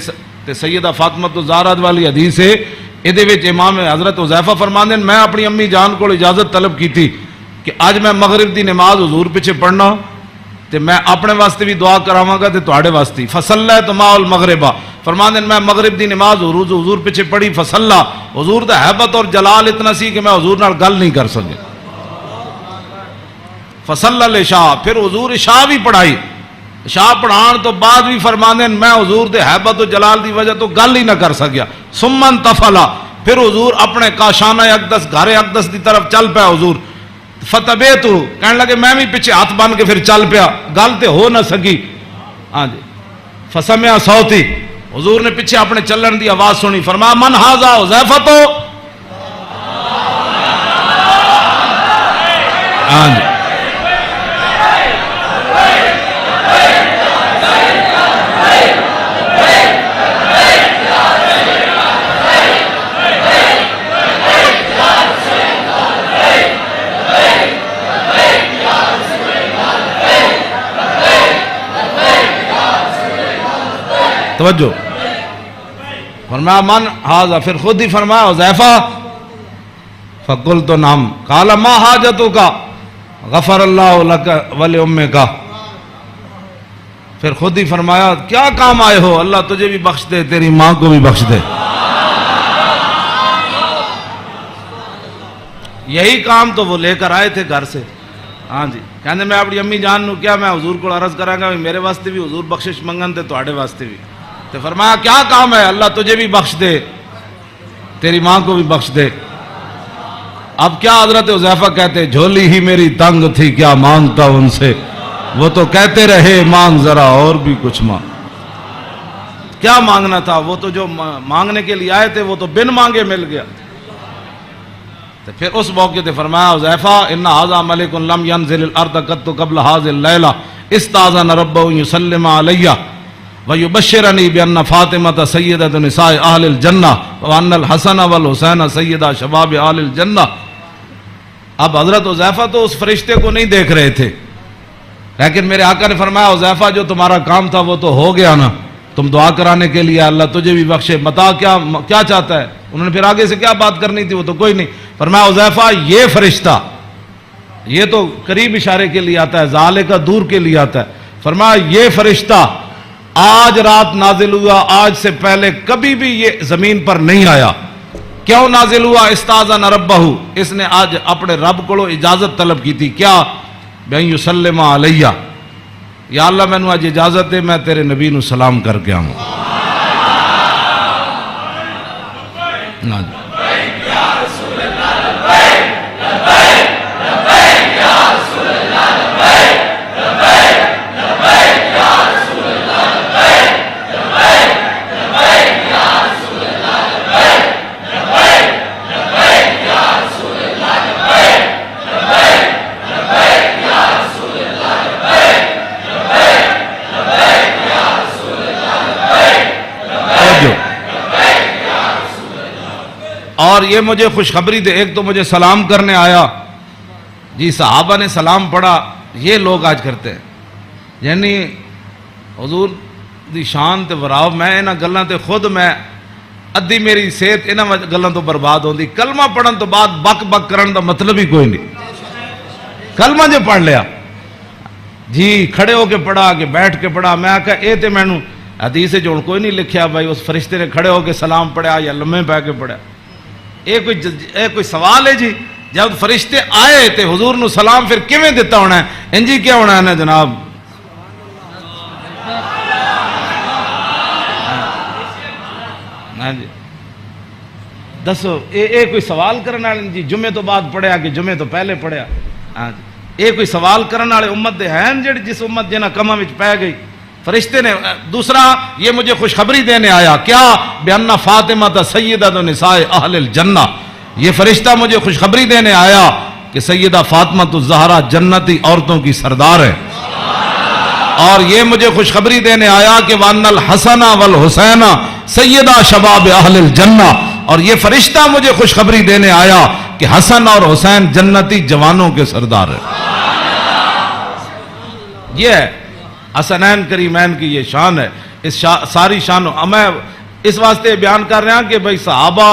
تے سیدہ فاطمہ الزہرا والی حدیث ہے. یہ امام حضرت حذیفہ فرماندے میں اپنی امی جان کو اجازت طلب کی تھی کہ آج میں مغرب دی نماز حضور پیچھے پڑھنا تے میں اپنے واسطے بھی دعا کراواں گا تے تواڈے واسطے. فصلیت مع المغربہ فرماندے میں مغرب دی نماز حضور پیچھے پڑھی. فصلا حضور دا حیبت اور جلال اتنا سی کہ میں حضور نال گل نہیں کر سکے. فصل العشاء پھر حضور عشاء بھی پڑھائی. عشاء پڑھان تو بعد بھی فرماندے میں حضور دے حیبت و جلال دی وجہ تو گل ہی نہ کر سکیا. ثم انتفلا پھر حضور اپنے کاشانہ اقدس گھر اقدس دی طرف چل پیا. حضور فتبیتو کہنے لگے میں بھی پیچھے ہاتھ بن کے پھر چل پیا, گل تے ہو نہ سکی. ہاں جی فسمع صوتی حضور نے پیچھے اپنے چلن دی آواز سنی. فرمایا من ھذا حذیفہ تو. ہاں جی توجہ. فرمایا من ھذا پھر خود ہی فرمایا حذیفہ. فقلت نعم قال ما حاجتک غفر اللہ لک ولامک. پھر خود ہی فرمایا کیا کام آئے ہو, اللہ تجھے بھی بخش دے تیری ماں کو بھی بخش دے. یہی کام تو وہ لے کر آئے تھے گھر سے. ہاں جی کہنے میں اپنی امی جان نو کیا میں حضور کو عرض کرا گا میرے واسطے بھی حضور بخشش منگن تے تواڈے واسطے بھی. تو فرمایا کیا کام ہے, اللہ تجھے بھی بخش دے تیری ماں کو بھی بخش دے. اب کیا حضرت حذیفہ کہتے جھولی ہی میری تنگ تھی کیا مانگتا ان سے, وہ تو کہتے رہے مانگ ذرا اور بھی کچھ مانگ. کیا مانگنا تھا, وہ تو جو مانگنے کے لیے آئے تھے وہ تو بن مانگے مل گیا. تو پھر اس موقع تے فرمایا حذیفہ ان ھذا ملک لم ينزل الارض قط قبل هذه الليله استاذن ربه يسلم علی ويبشرني بان فاطمه سیدۃ نساء اہل الجنہ وان الحسن والحسین سیدہ شباب اہل الجنہ. اب حضرت حذیفہ تو اس فرشتے کو نہیں دیکھ رہے تھے, لیکن میرے آقا نے فرمایا حذیفہ جو تمہارا کام تھا وہ تو ہو گیا نا. تم دعا کرانے کے لیے اللہ تجھے بھی بخشے، متا کیا چاہتا ہے؟ انہوں نے پھر آگے سے کیا بات کرنی تھی، وہ تو کوئی نہیں. فرمایا حذیفہ یہ فرشتہ، یہ تو قریب اشارے کے لیے آتا ہے، ذالک کا دور کے لیے آتا ہے. فرمایا یہ فرشتہ آج رات نازل ہوا، آج سے پہلے کبھی بھی یہ زمین پر نہیں آیا. کیوں نازل ہوا؟ استاذن ربہ، اس نے آج اپنے رب کو اجازت طلب کی تھی. کیا؟ بین یسلم علیہ، یا اللہ میں نے آج اجازت ہے میں تیرے نبی نو سلام کر کے آؤں. اور یہ مجھے خوشخبری دے، ایک تو مجھے سلام کرنے آیا، جی صحابہ نے سلام پڑھا، یہ لوگ آج کرتے ہیں. یعنی حضور دی شان تے وراو، میں انہاں گلاں تے خود میں ادھی میری صحت انہاں گلاں تو برباد ہوندی. کلمہ پڑھن تو بعد بک بک کرن دا مطلب ہی کوئی نہیں. کلمہ جو پڑھ لیا جی، کھڑے ہو کے پڑھا کہ بیٹھ کے پڑھا، میں آکھا اے تے مینوں حدیث جو کوئی نہیں لکھیا بھائی اس فرشتے نے کھڑے ہو کے سلام پڑھا یا لمحے پہ کے پڑھا. کوئی سوال ہے جی؟ جب فرشتے آئے تے حضور نو سلام پھر کیویں دیتا ہونا ہے؟ انجی کیا ہونا ہے نا جناب؟ ہاں جی دسو، اے کوئی سوال کرنے والے جی جمعے تو بعد پڑھیا کہ جمعے تو پہلے پڑھیا؟ ہاں جی، اے کوئی سوال کرنے والے امت دے ہیں جڑی جس امت جنہ کماں وچ پے گئی. فرشتے نے دوسرا یہ مجھے خوشخبری دینے آیا، کیا؟ بأن فاطمہ سیدۃ نساء اہل الجنہ، یہ فرشتہ مجھے خوشخبری دینے آیا کہ سیدہ فاطمہ الزہرا جنتی عورتوں کی سردار ہے. اور یہ مجھے خوشخبری دینے آیا کہ وان الحسن والحسین سیدہ شباب اہل الجنہ، اور یہ فرشتہ مجھے خوشخبری دینے آیا کہ حسن اور حسین جنتی جوانوں کے سردار ہے. یہ ہے حسنین کریمین کی یہ شان ہے. اس ساری شان میں اس واسطے بیان کر رہا ہوں کہ بھائی صحابہ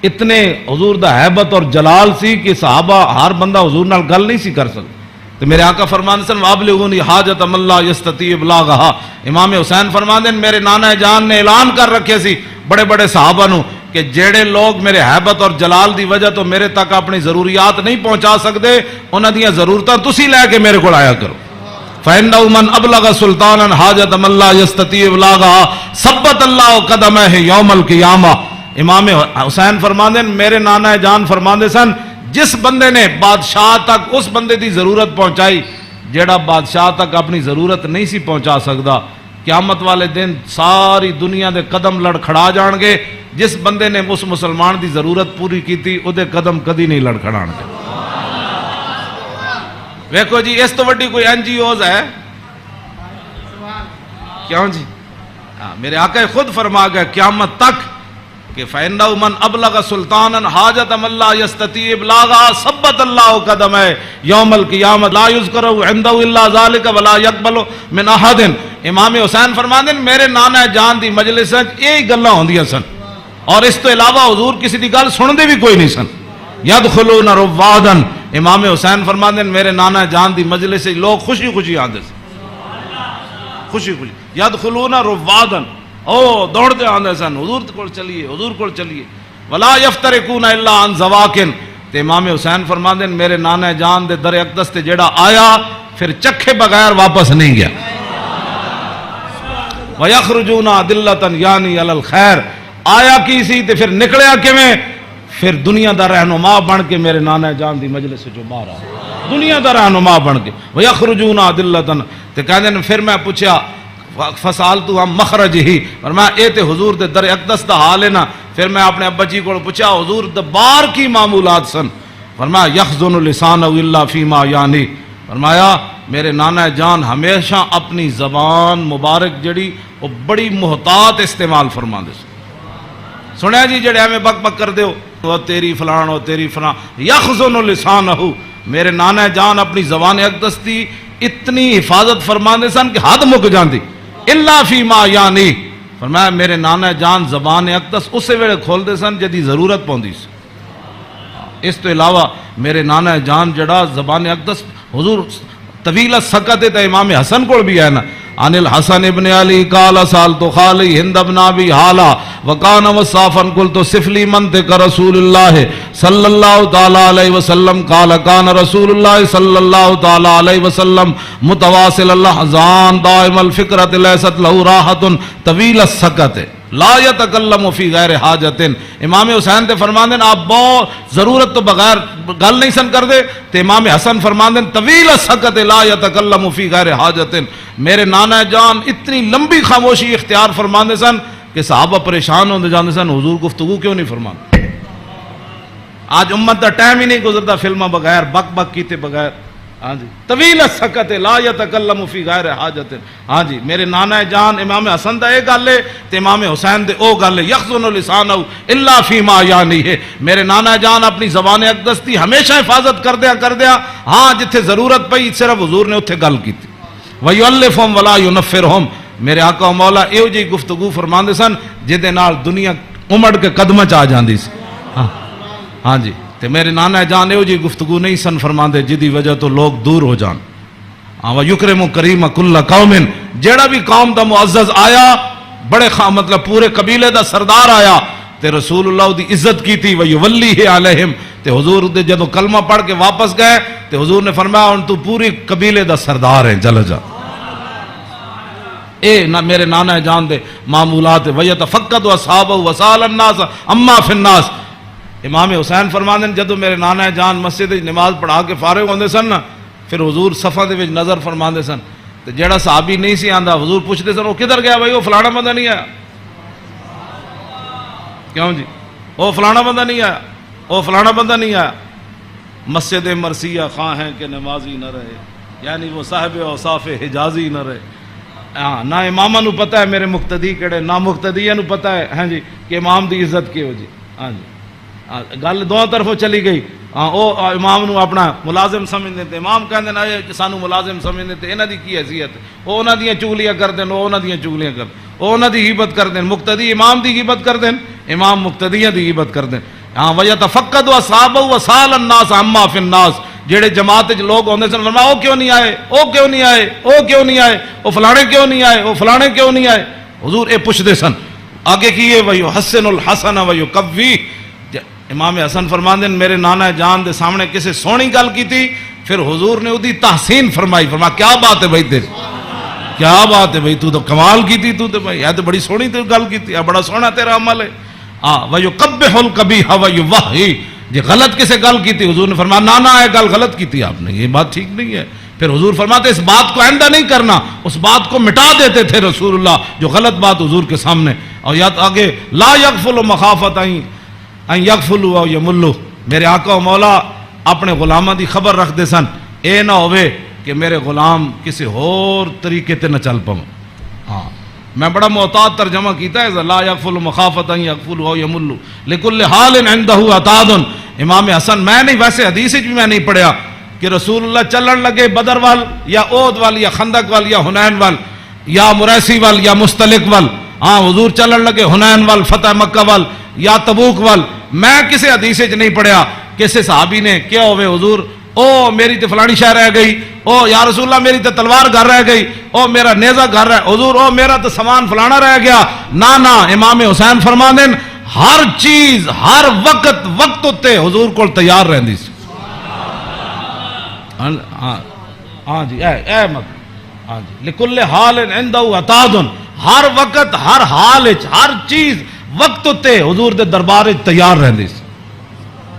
اتنے حضور دا حیبت اور جلال سی کہ صحابہ ہر بندہ حضور نال گل نہیں سی کر سکتا. تو میرے آقا فرمان سن وابلغونی حاجت من لا یستطیع ابلاغھا. امام حسین فرمان دین میرے نانا جان نے اعلان کر رکھے سی بڑے بڑے صحابہ نو کہ جیڑے لوگ میرے حیبت اور جلال دی وجہ تو میرے تک اپنی ضروریات نہیں پہنچا سکتے، انہاں دیاں ضرورتاں تسی لے کے میرے کو آیا کرو. فَإِنَّهُ مَنْ أَبْلَغَ سُلْطَانًا حَاجَةَ مَنْ لَا يَسْتَطِيعُ إِبْلَاغَهَا ثَبَّتَ اللَّهُ قَدَمَيْهِ يَوْمَ الْقِيَامَةِ. امام حسین فرماندے میرے نانا جان فرماندے سن جس بندے نے بادشاہ تک اس بندے دی ضرورت پہنچائی جیڑا بادشاہ تک اپنی ضرورت نہیں سی پہنچا سکتا، قیامت والے دن ساری دنیا دے قدم لڑکھڑا جان گے. جس بندے نے اس مسلمان دی ضرورت پوری کی تھی او دے قدم کدی نہیں لڑکھڑان گے. ویکھو جی اس تو وڈی کوئی این جی اوز ہے کیوں جی؟ میرے آقا خود فرما گئے قیامت تک کہ فَإِنَّهُ مَنْ أَبْلَغَ سُلْطَانًا حَاجَةَ مَنْ لَا يَسْتَطِيعُ إِبْلَاغَهَا ثَبَّتَ اللَّهُ قَدَمَيْهِ يَوْمَ الْقِيَامَةِ لَا يُذْكَرُ عِنْدَهُ إِلَّا ذَلِكَ وَلَا يَقْبَلُ مِنْ أَحَدٍ. امام حسین فرماندے میرے نانا جان دی مجلس وچ یہی گلاں ہوندیاں سن اور اس تو علاوہ حضور کسی دی گل سندے بھی کوئی نہیں سن. يَدْخُلُونَ رُوَّادًا. امام حسین فرماندے میرے نانا جان دی مجلس سے لوگ خوشی خوشی آندے سن، خوشی خوشی. يَدْخُلُونَ رُوَّادًا، او دوڑتے آندے سن حضور کو چلیے، حضور کو چلیے. وَلَا يَفْتَرِقُونَ إِلَّا عَنْ زَوَاكٍ. تے امام حسین فرماندے میرے نانا جان دے در اقدس تے جیڑا آیا پھر چکھے بغیر واپس نہیں گیا. وَيَخْرُجُونَ أَدِلَّةً یعنی عَلَى الْخَيْرِ. آیا کی سی تے پھر نکلیا کیویں؟ پھر دنیا دا رہنما بن کے میرے نانا جان دی مجلس سے جو باہر آیا، دنیا دا رہنما بن کے. وَيَخْرُجُونَ أَدِلَّةً. تے کہندے نے پھر میں پوچھا فسالتو ہم مخرج ہی، فرمایا اے تے حضور دے در اقدس دا حال ہے نا. پھر میں اپنے ابا جی کو پوچھا حضور دبار کی معمولات سن، فرمایا یخزن لسانہ الا فیما یعنی. فرمایا میرے نانا جان ہمیشہ اپنی زبان مبارک جڑی وہ بڑی محتاط استعمال فرما دے. سنیا جی جڑے ہمیں بک بک کر دیو وہ تیری فلان وہ تیری فلان. یخزن لسانہ، میرے نانا جان اپنی زبان اقدس دی اتنی حفاظت فرما دے سن کہ حد مک جاندی. الا فیما یعنی، فرمایا میرے نانا جان زبان اقدس اسے ویلے کھول دے سن جدی ضرورت پوندی سی، اس تو علاوہ میرے نانا جان جڑا زبان اقدس حضور طویل سکت ہے، امام حسن کو بھی ہے نا، عن الحسن ابن علی قال سالت خالی ہند ابن ابی حالا وکان وصافا قلت صف لی منطق رسول اللہ صلی اللہ تعالی علیہ وسلم قال کان رسول اللہ صلی اللہ تعالی علیہ وسلم متواصل الاحزان دائم الفکرۃ لیست له راحت طویل السکت لا یتکلم فی غیر حاجت۔ امام حسین تے فرماندے آپ بہت ضرورت تو بغیر گل نہیں سن کر دے، تے امام حسن فرماندے طویل السکت لا یتکلم فی غیر حاجت، میرے نانا جان اتنی لمبی خاموشی اختیار فرماندے سن کہ صحابہ پریشان ہوندے جاندے سن حضور گفتگو کیوں نہیں فرماندے۔ آج امت دا ٹائم ہی نہیں گزرتا فلمہ بغیر بک بک کیتے بغیر، ہاں جی طویل السکت لا یتکلم فی غیر حاجت، ہاں جی میرے نانا جان امام حسن دا اے گل ہے تے امام حسین دے او گل ہے، یخزن لسانہ الا فیما یعنی ہے، میرے نانا جان اپنی زبان اقدس دی ہمیشہ حفاظت کردیا، ہاں جتھے ضرورت پئی صرف حضور نے اتھے گل کیتی، وَيُؤَلِّفُهُمْ وَلَا يُنَفِّرُهُمْ، میرے آقا و مولا ایو جی گفتگو فرماندے سن جدے نال دنیا امڑ کے قدمہ چ آ جاندی سی، ہاں جی تے میرے نانا جان ایو جی گفتگو نہیں سن فرماندے جدی وجہ تو لوگ دور ہو جان، وَيُكْرِمُ كَرِيمَ كُلَّ قَوْمٍ، جیڑا بھی قوم دا معزز آیا بڑے مطلب پورے قبیلے دا سردار آیا تے رسول اللہ دی عزت کی تھی، وَيُوَلِّهِ عَلَيْهِمْ، تے حضور دے جدو کلمہ پڑھ کے واپس گئے تے حضور نے فرمایا ان تو پوری قبیلے دا سردار ہے، چل جا۔ اے نہ میرے نانا جان دے معمولات، وَيَتَفَقَّدُ أَصْحَابَهُ وَسَأَلَ النَّاسَ عَمَّا فِي النَّاسِ، امام حسین فرماندے جدو میرے نانا جان مسجد نماز پڑھا کے فارغ ہوندے سن نا، پھر حضور صفحہ دے وچ نظر فرماندے سن تے جیڑا صحابی نہیں سی آندا حضور پوچھتے سن وہ کدھر گیا بھائی، وہ فلانا بندہ نہیں آیا، کیوں جی وہ فلانا بندہ نہیں آیا، وہ فلانا بندہ نہیں آیا، مسجد مرثیہ خواہ ہیں کہ نمازی نہ رہے، یعنی وہ صاحب اوصاف حجازی نہ رہے، ہاں نہ امامہ نو پتہ ہے میرے مقتدی کیڑے، نہ مقتدیہ نو پتہ ہے ہاں جی کہ امام دی عزت کیو جی، ہاں جی گل دو طرفوں چلی گئی، او امام نو اپنا ملازم سمجھتے تھے، امام کہندے نا سانو ملازم سمجھتے تھے، انہاں دی کی حیثیت، او انہاں دیاں چگلیاں کردے، او انہاں دیاں چگلیاں کردے، او انہاں دی غیبت کردے، مقتدی امام دی غیبت کردے، امام مقتدیاں دی غیبت کردے، ہاں وَيَتَفَقَّدُ أَصْحَابَهُ وَسَأَلَ النَّاسَ عَمَّا فِي النَّاسِ، جڑے جماعت وچ لوگ ہوندے سن فرمایا او کیوں نہیں آئے، او کیوں نہیں آئے، او کیوں نہیں آئے، او فلانے کیوں نہیں آئے، او فلانے کیوں نہیں آئے، حضور اے پوچھدے سن، آگے کیے وَيُحَسِّنُ الْحَسَنَ وَيُقَوِّيهِ، امام حسن فرماندے میرے نانا جان دے سامنے کسی سونی گل کی تھی، پھر حضور نے اودی تحسین فرمائی، فرمایا کیا بات ہے بھائی تیری، کیا بات ہے بھائی تو کمال کی تھی، تو بھائی یہ تو بڑی سونی تو گل کی تھی، بڑا سونا تیرا عمل ہے، وَيُقَبِّحُ الْقَبِيحَ وَيُوَحِّي، یہ غلط کسے گل کی تھی، حضور نے فرمایا نانا یہ گل غلط کی تھی آپ نے، یہ بات ٹھیک نہیں ہے، پھر حضور فرماتے اس بات کو آئندہ نہیں کرنا، اس بات کو مٹا دیتے تھے رسول اللہ جو غلط بات حضور کے سامنے، اور یا آگے لا یغفل مخافت ان یغفلوا او یملوا، میرے آقا و مولا اپنے غلاماں دی خبر رکھ دے سن، اے نہ ہوئے کہ میرے غلام کسی اور طریقے تے نہ چل پاؤں، ہاں میں بڑا محتاط ترجمہ کیتا ہے لا یغفل مخافت ان یغفلوا او یملوا لکل حال عنده عتاد، امام حسن میں نہیں ویسے حدیث بھی میں نہیں پڑھیا کہ رسول اللہ چلن لگے بدر وال یا احد وال یا خندق وال یا حنین وال یا مریسی وال یا مستلق وال، ہاں حضور چلن لگے حنین وال فتح مکہ وال یا تبوک وال، میں کسی حدیث نہیں پڑھیا کسی صحابی نے کیا ہوئے حضور او میری تے فلانی شہر رہ گئی، او یا رسول اللہ میری تے تلوار گھر رہ گئی، او میرا نیزہ گھر رہ حضور، او میرا تے سامان فلانا رہ گیا، نا امام حسین فرماندے ہر چیز ہر وقت وقت تے حضور کو تیار رہندی سی، ہاں جی اے مت، ہاں جی لکل حال عنده عتاد، ہر وقت ہر حال وچ ہر چیز وقت تے حضور دے دربار وچ تیار رہندی سی،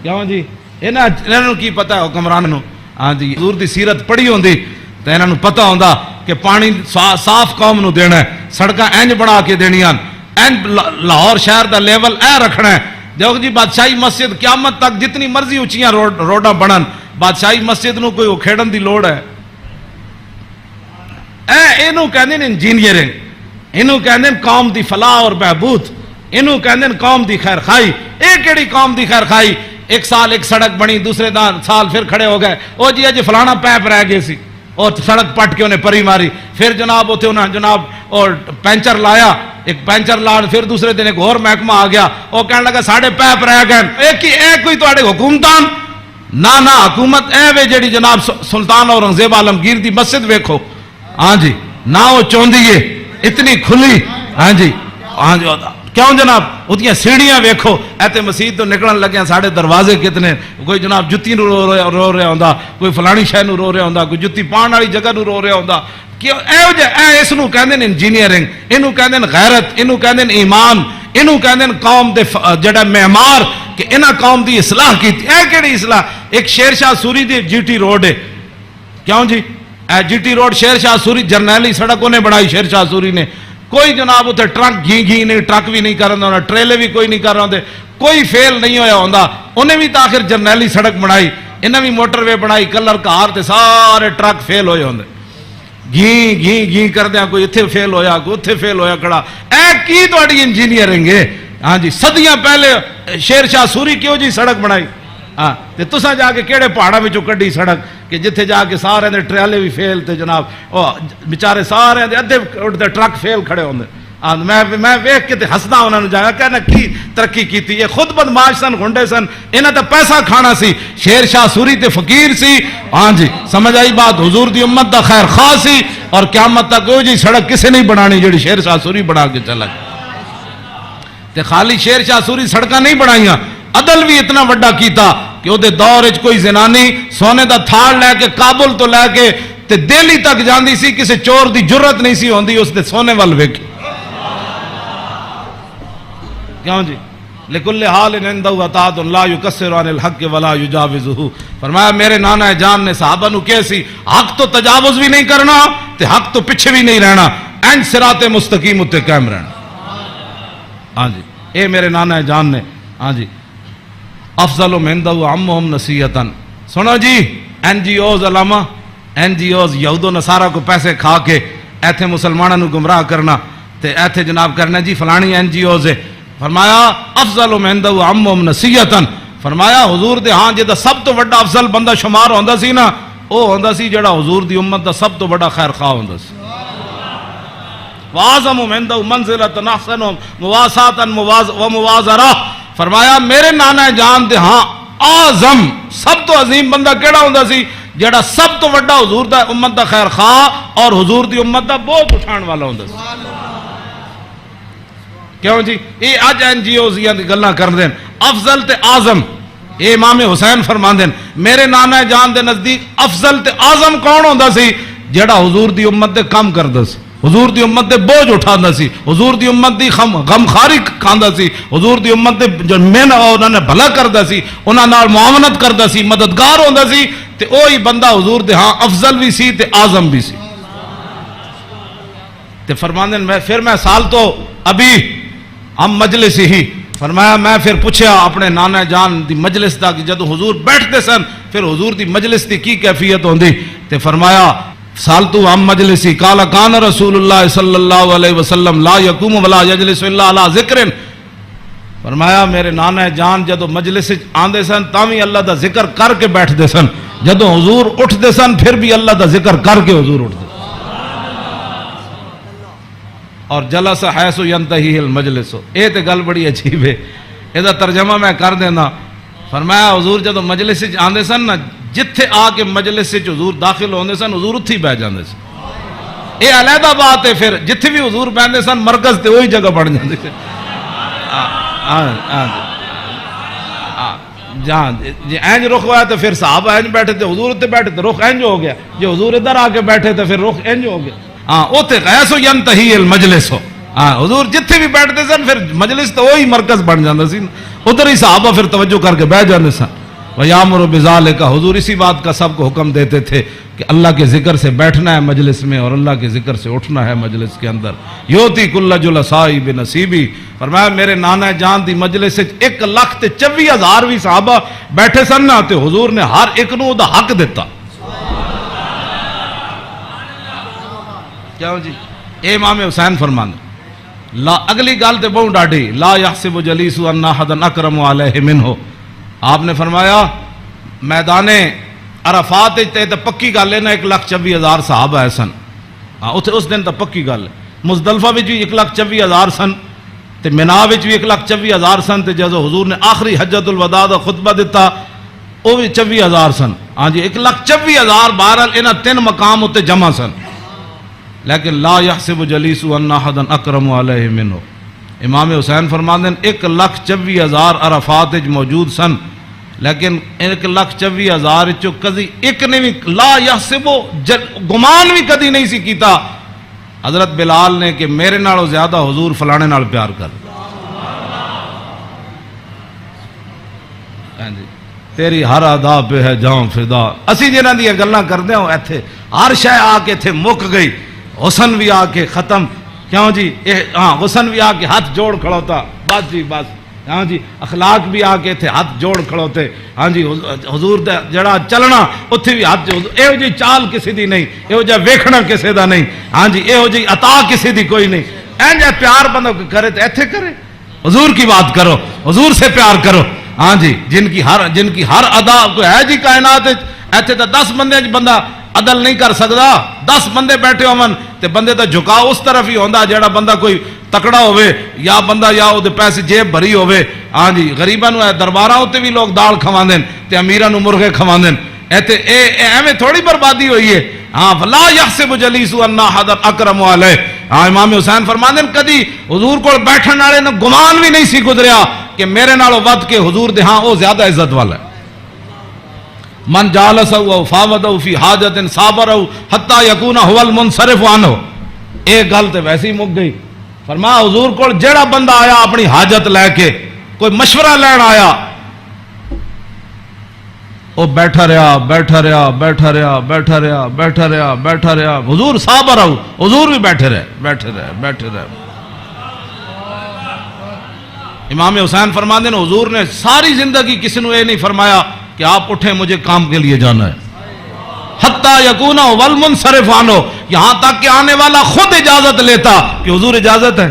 کیوں جی انہاں نوں کی پتہ ہے حکمران نوں، ہاں جی حضور دی سیرت پڑھی ہوندی تے انہاں نوں پتہ ہوندا کہ پانی صاف قوم نوں دینا ہے، سڑکاں انج بنا کے دینیاں، انج لاہور شہر دا لیول اے رکھنا ہے، دیکھو جی بادشاہی مسجد قیامت تک جتنی مرضی اونچیاں روڈاں بنن، بادشاہی مسجد نوں کوئی کھیڑن دی لوڑ ہے، اینوں کہندے نے انجینئرنگ، اینوں کہندے نے قوم دی فلاح اور بہبود، اینوں کہندے نے قوم دی خیر خائی، اے کیڑی قوم دی خیر خائی، ایک سال ایک سڑک بنی، دوسرے سال پھر کھڑے ہو گئے، او جی اج فلانا پیپ رہ گئے سی، اور سڑک پٹ کے انہیں پری ماری. پھر جناب اتنے انہیں جناب اور پینچر لایا, ایک پینچر لا, پھر دوسرے دن ایک اور محکمہ آ گیا, وہ کہنے لگا ساڑھے پیپ رہ گئے. ایک کوئی تواڈے حکومتان نہ حکومت اے وے جڑی جناب سلطان اورنگزیب عالمگیر دی مسجد ویکھو, ہاں جی, نہ وہ چوندی ہے اتنی کھلی, ہاں جی کیوں جناب اتنی سیڑھیاں ویکھو, ایتے مسجد تو نکلن لگے ساڑھے دروازے کتنے, کوئی جناب جتی نو رو رہا ہوندا, کوئی فلانی شے نو رو رہا ہوندا, کوئی جتی پان والی جگہ نو رو رہا ہوندا. کیوں اس نو کہندے نے انجینئرنگ, اینو کہندے نے غیرت, اینو کہندے نے ایمان, اینو کہندے نے قوم دے جڑا معمار کہ انہاں قوم دی اصلاح کیتی. اے کیڑی اصلاح؟ ایک شیر شاہ سوری دی جی ٹی روڈ ہے, کیوں جی اے جی ٹی روڈ شیر شاہ سوری جرنیلی سڑک انہیں بنائی شیر شاہ سوری نے. کوئی جناب اتنے ٹرک گھی نہیں, ٹرک بھی نہیں کر رہا, ٹریلے بھی کوئی نہیں کر رہے, کوئی فیل نہیں ہویا ہوندا. انہیں بھی تو آخر جرنیلی سڑک بنائی, انہیں بھی موٹر وے بنائی, کلر کار تے سارے ٹرک فیل ہوئے ہوندے, گھی کردیا, کوئی اتنے فیل ہویا, کوئی اتنے فیل ہویا کھڑا. اے کی تہاڈی انجینئرنگ ہے؟ ہاں جی, صدیاں پہلے شیر شاہ سوری کیوں جی سڑک بنائی, ہاں تے تساں جا کے کہڑے پہاڑاں وچوں کڈی سڑک کہ جتھے جا کے سارے دے ٹریلے بھی فیل تے جناب او بیچارے سارے دے ادھے اٹھتے ٹرک فیل کھڑے ہوندے. میں ویکھ کے تے ہسدا انہاں نوں, جا کہنا کی ترقی کیتی, یہ خود بدماش سن, گھنڈے سن, انہاں تے پیسہ کھانا سی. شیر شاہ سوری تے فقیر سی, ہاں جی سمجھ آئی بات, حضور دی امت دا خیر خواہ سی, اور قیامت تک کوئی جی سڑک کسے نہیں بنانی جڑی شیر شاہ سوری بنا کے چلا گیا. تے خالی شیر شاہ سوری سڑکاں نہیں بنائیاں, عدل بھی اتنا وڈا کیتا کہ وہ دور وچ کوئی زنانی سونے دا تھاڑ لے کے کابل تو لے کے تے دہلی تک جاندی سی, کسی چور دی جرت نہیں سی ہوندی اس دے سونے وال ویکھ. کیوں جی لکل حال عنده عطاء لا يكسر عن الحق ولا يجاوزه. فرمایا میرے نانا جان نے صحابہ نو کہے سی حق تو تجاوز بھی نہیں کرنا تے حق تو پیچھے بھی نہیں رہنا, این صراط مستقیم تے قائم رہنا. ہاں جی اے میرے نانا جان نے, ہاں جی افضل عنده عمهم نصیحتا. سنو جی این جی اوز علامہ, این جی اوز یہود و نصارہ کو پیسے کھا کے ایتھے مسلمانوں نو گمراہ کرنا تے ایتھے جناب کرنا جی فلانی این جی اوز ہے. فرمایا افضل عنده عمهم نصیحتا. فرمایا حضور دے ہاں جے دا سب تو بڑا افضل بندہ شمار ہوندا سی نا, او ہوندا سی جڑا حضور دی امت دا سب تو بڑا خیر خواہ ہوندا سی. واعظم عنده منزلۃ احسن مواساتا وموازرہ. فرمایا میرے نانا جان دے ہاں اعظم سب تو عظیم بندہ کیڑا ہوندا سی جڑا سب تو بڑا حضور دا امت دا خیر خواہ اور حضور دی امت دا بوجھ اٹھان والا ہوندا سی. کیوں جی یہ اج این جی اوز دی گلاں کردے افضل تے اعظم. اے امام حسین فرماندے میرے نانا جان دے نزدیک افضل تے اعظم کون ہوندا سی جڑا حضور دی امت دے کام کردا سی, حضور دی امت دے بوجھ اٹھاندا سی, حضور دی امت دی غم خاری کھاندا سی, حضور دی امت دے جو من انہاں نے بھلا کردا سی, انہاں نال معاونت کردا سی, مددگار ہوندا سی. تے اوہی بندہ حضور دے ہاں افضل بھی سی تے اعظم بھی سی. تے فرماندے میں سال تو ابھی ہم مجلس ہی. فرمایا میں پھر پوچھا اپنے نانا جان دی مجلس دا کہ جدو حضور بیٹھتے سن پھر حضور دی مجلس دی کی کیفیت ہوندی. تے فرمایا سالتو ہم مجلسی قال کان رسول اللہ صلی اللہ علیہ وسلم لا یقوم ولا یجلس الا علی ذکر. فرمایا میرے نانا جان جدو مجلس آندے سن تاوی اللہ دا ذکر کر کے بیٹھتے سن, جدو حضور اٹھتے سن پھر بھی اللہ دا ذکر کر کے حضور اٹھتے. اور جلس حیث ینتہی المجلس. اے تے گل بڑی عجیب ہے, اے دا ترجمہ میں کر دینا. فرمایا حضور جدو مجلس آندے سن نا, جتھے آ کے مجلس سے حضور داخل ہوندے سن حضور اتھی بہ جاندے سن. اے علیحدہ بات ہے, پھر جتھے بھی حضور بیٹھتے سن مرکز تے وہی جگہ بڑھ جاندے سن. جہاں جی اینج رخ ہوا تو پھر صحابہ اینج بیٹھے تھے, حضور اتنے بیٹھے تھے رخ اینج ہو گیا, جی حضور ادھر آ کے بیٹھے تھے پھر رخ اینج ہو گیا. ہاں اوتے غیث ینتہی المجلس ہو. ہاں حضور جتھے بھی بیٹھتے سن پھر مجلس تو وہی مرکز بن جاتا سی, ادھر ہی صحابہ پھر توجہ کر کے بیٹھ جاتے سن. وَيَأْمُرُ بِذَلِكَ. حضور اسی بات کا سب کو حکم دیتے تھے کہ اللہ کے ذکر سے بیٹھنا ہے مجلس میں اور اللہ کے ذکر سے اٹھنا ہے مجلس کے اندر. یوتی کل جلسائی بنصیبی. فرمایا میرے نانا جان دی مجلس 1,24,000 بھی صحابہ بیٹھے سن نا تے حضور نے ہر ایک نو دا حق دیتا. کیا جی اے امام حسین فرمان لا اگلی گل تے بہت ڈاڈی لا یحسب جلیس ان احد اکرم علیہ منہ. آپ نے فرمایا میدان عرفات تے تے پکی گل ہے نا 1,24,000 صحابہ ہے سن. ہاں اتنے اس دن تو پکی گل ہے. مزدلفہ بھی 1,24,000 سن تے مینا بھی 1,24,000 سن تے جدو حضور نے آخری حجت الوداع دا خطبہ دیتا وہ بھی 24,000 سن. ہاں جی 1,24,000 بہرحال انہاں 3 مقام اتنے جمع سن. لیکن لا یحسب جلیس ان احدا اکرم علیہ منہ. امام حسین فرماتے ہیں 1,24,000 عرفات موجود سن لیکن 1,24,000 چو کدی ایک نے بھی لا یحسب گمان بھی کدی نہیں سی کیتا حضرت بلال نے کہ میرے نالوں زیادہ حضور فلانے نال پیار کر. تیری ہر ادا پہ ہے جاؤں فدا. اسی جنہاں دی گلاں کردے ہوں ایتھے ہر شے آ کے ایتھے مک گئی. حسن بھی آ کے ختم. کیوں جی ہاں حسن بھی آ کے ہاتھ جوڑ کھڑوتا بس جی بس. ہاں جی اخلاق بھی آ کے تھے ہاتھ جوڑ کھڑوتے. ہاں جی حضور دا جڑا چلنا اتھے بھی ہاتھ ایہو جی چال کسی دی نہیں, ایہو جا ویکھنا کسی دا نہیں. ہاں جی ایہو جی عطا کسی دی کوئی نہیں. این جا پیار بندہ کرے تو ایتھے کرے. حضور کی بات کرو, حضور سے پیار کرو. ہاں جی جن کی ہر ادا کوئی ہے جی کائنات ایتھے تو 10 بندے بندہ عدل نہیں کر سکتا. 10 بندے بیٹھے ہون تے بندے دا جھکاؤ اس طرف ہی ہوندا جڑا بندہ کوئی تکڑا ہوئے یا بندہ یا او دے پیسے جیب بھری ہوئے. ہاں جی غریباں نو درباراں تے بھی لوگ دال کھواندے تے امیراں نو مرغے کھواندے. ایتھے ایویں تھوڑی بربادی ہوئی ہے. ہاں فلا یحسب جلیس ان احد اکرم علیہ. ہاں امام حسین فرماندے کدی حضور کول بیٹھن والے نو گمان بھی نہیں سی گزریا کہ میرے نالوں ود کے حضور دے ہاں او زیادہ عزت والا ہے. من جالسہ او فاوضہ فی حاجت صابرہ حتی یکون هو المنصرف عنہ. ایک گل تے ویسے ہی مک گئی. فرمایا حضور کول جیڑا بندہ آیا اپنی حاجت لے کے کوئی مشورہ لین آیا وہ بیٹھا رہا بیٹھا رہا بیٹھا رہا بیٹھا رہا بیٹھا رہا بیٹھا رہا. حضور صابر رہو, حضور بھی بیٹھے رہے بیٹھے رہے بیٹھے رہے. امام حسین فرماتے ہیں حضور نے ساری زندگی کسی نے یہ نہیں فرمایا کہ آپ اٹھیں مجھے کام کے لیے جانا ہے. حتی یکون والمنصرف عنہ, یہاں تک کہ آنے والا خود اجازت لیتا کہ حضور اجازت ہے.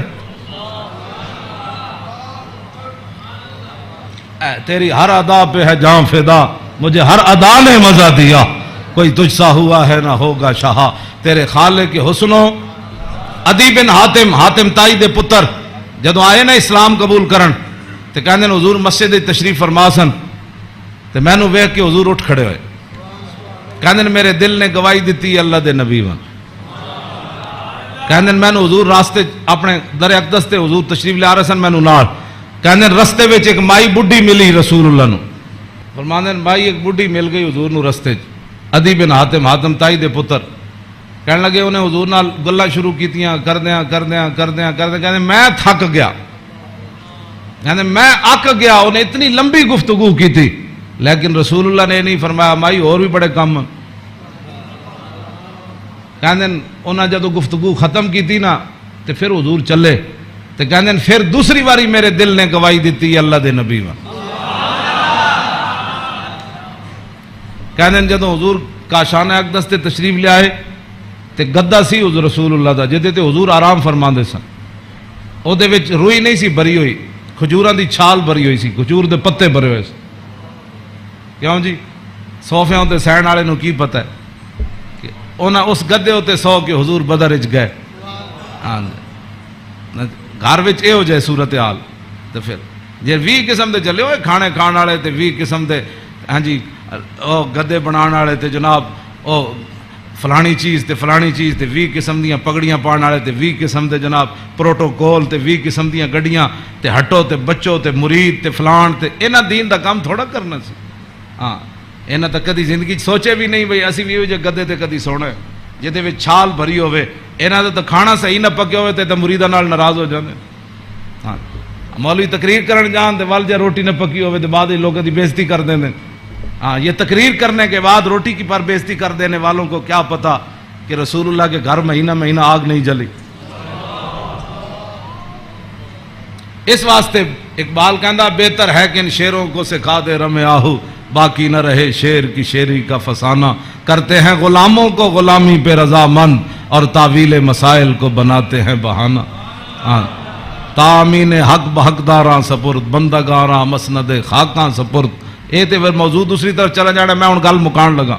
تیری ہر ادا پہ ہے جاں فدا, مجھے ہر ادا نے مزہ دیا, کوئی تجھ سا ہوا ہے نہ ہوگا شاہا. تیرے خالق کے حسنوں. عدی بن حاتم تائی دے پتر جدو آئے نا اسلام قبول کرن تے کہندے نے حضور مسجد تشریف فرما سن تے میں نو ویکھ کے حضور اٹھ کھڑے ہوئے. کہندے نے میرے دل نے گواہی دیتی اللہ دے نبی ون. کہندے میں نو حضور راستے اپنے در اقدس تے حضور تشریف لے آ رہے سن میں نو نال. کہندے رستے وچ ایک مائی بڈھی ملی رسول اللہ نو. فرماندے مائی ایک بڈھی مل گئی حضور نو رستے چ. عدی بن حاتم تائی دے پتر کہنے لگے انہیں حضور نال گلاں شروع کیتیاں کردیاں کہندے میں تھک گیا. کہندے میں اک گیا. انہیں اتنی لمبی گفتگو کی تھی لیکن رسول اللہ نے نہیں فرمایا مائی اور بھی بڑے کام. کہندے انہاں جدو گفتگو ختم کی تھی نا تو پھر حضور چلے تو کہندے پھر دوسری باری میرے دل نے گواہی دیتی اللہ دے نبی ون. کہندے جدو حضور کاشانہ اقدس تے تشریف لے آئے تے گدا سی حضور رسول اللہ دا جدے تے حضور آرام فرماندے سن. او دے وچ روئی نہیں سی بری ہوئی, کھجوراں دی چھال بری ہوئی سی, کھجور دے پتے بھرے ہوئے سی. کیوں جی صوفیاں تے سہن والے نو کی پتہ ہے کہ انہاں اس گدے ہوتے سو کے حضور بدر وچ گئے. گھر وچ اے ہو جائے صورتحال تو پھر جے 20 قسم دے چلے ہوئے کھانے کھان والے تے 20 قسم دے ہاں جی او گدے بنان والے تے جناب او فلانی چیز تے 20 قسم دیاں پگڑیاں پان والے تے 20 قسم دے جناب پروٹوکول تے 20 قسم دیاں گڈیاں تے ہٹو تے بچو تے مرید تے فلان تے انہاں دین دا کام تھوڑا کرنا سی. ہاں انہاں تا کدی زندگی سوچے بھی نہیں بھئی اسی بھی او جے گدے تے کدی سونا ہے جدے وچ چھال بھری ہوے. انہاں دا تے کھانا صحیح نہ پکے ہوئے تے مریداں نال ناراض ہو جاندے. ہاں مولوی تقریر کرن جان تے ول جے روٹی نہ پکی ہوئے تے بعد لوگوں دی بےزتی کر دیندے. ہاں یہ تقریر کرنے کے بعد روٹی کی پر بےزتی کر دینے والوں کو کیا پتا کہ رسول اللہ کے گھر مہینہ آگ نہیں جلی. اس واسطے اقبال کہندہ بہتر ہے کہ ان شیروں کو سکھا دے رم آہو باقی نہ رہے شیر کی شیری کا فسانہ. کرتے ہیں غلاموں کو غلامی پہ رضا مند اور تعویل مسائل کو بناتے ہیں بہانہ. تامین حق بحقداراں سپرد بندگاراں مسند خاکاں سپرد یہ تو پھر موضوع دوسری طرف چلا جانا. میں ہوں گل مکان لگا.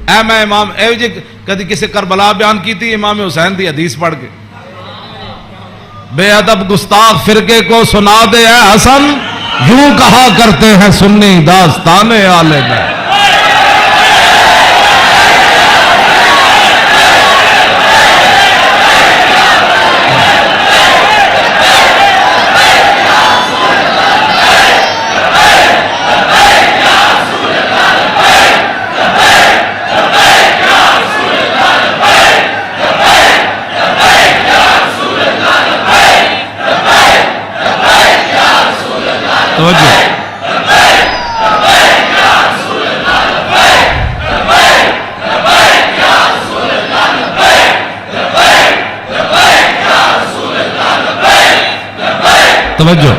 اے میں امام اے جی کدی کسی کربلا بیان کی تھی امام حسین دی حدیث پڑھ کے, بے ادب گستاخ فرقے کو سنا دے اے حسن, یوں کہا کرتے ہیں سنی داستان آل بیت. توجہ,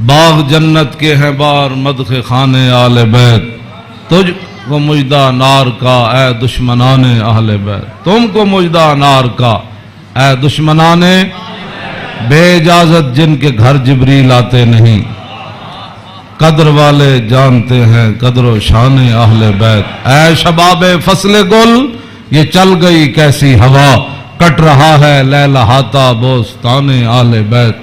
باغ جنت کے ہیں بار مدح خانے آل بیت, تجھ کو مجدہ نار کا اے دشمنان اہل بیت. تم کو مجدہ نار کا اے دشمنان بے اجازت جن کے گھر جبریل آتے نہیں. قدر والے جانتے ہیں قدر و شان اہل بیت. اے شباب فصل گل یہ چل گئی کیسی ہوا, کٹ رہا ہے لہلہاتا بوستان اہل بیت.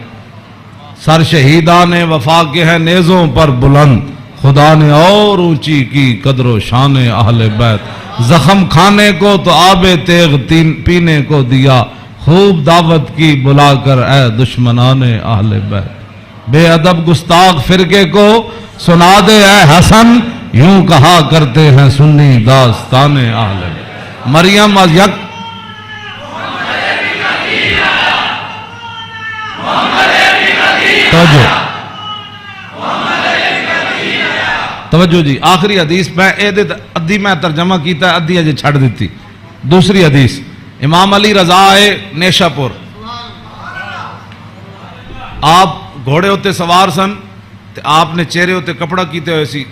سر شہیدان وفا کے ہیں نیزوں پر بلند, خدا نے اور اونچی کی قدر و شان اہل بیت. زخم کھانے کو تو آب تیغ پینے کو دیا, خوب دعوت کی بلا کر اے دشمنان اہل بیت. بے ادب گستاخ فرقے کو سنا دے اے حسن, یوں کہا کرتے ہیں سنی داستان اہل بیت. مریم از یک توجہ جی, آخری حدیث میں ادھی میں ترجمہ کیتا ہے, ادھی اجے چھڑ دیتی. دوسری حدیث امام علی رضا ہے نیشا پور, آپ گھوڑے ہوتے سوار سن تے آپ نے چہرے ہوتے کپڑا کیتے ہوئے سی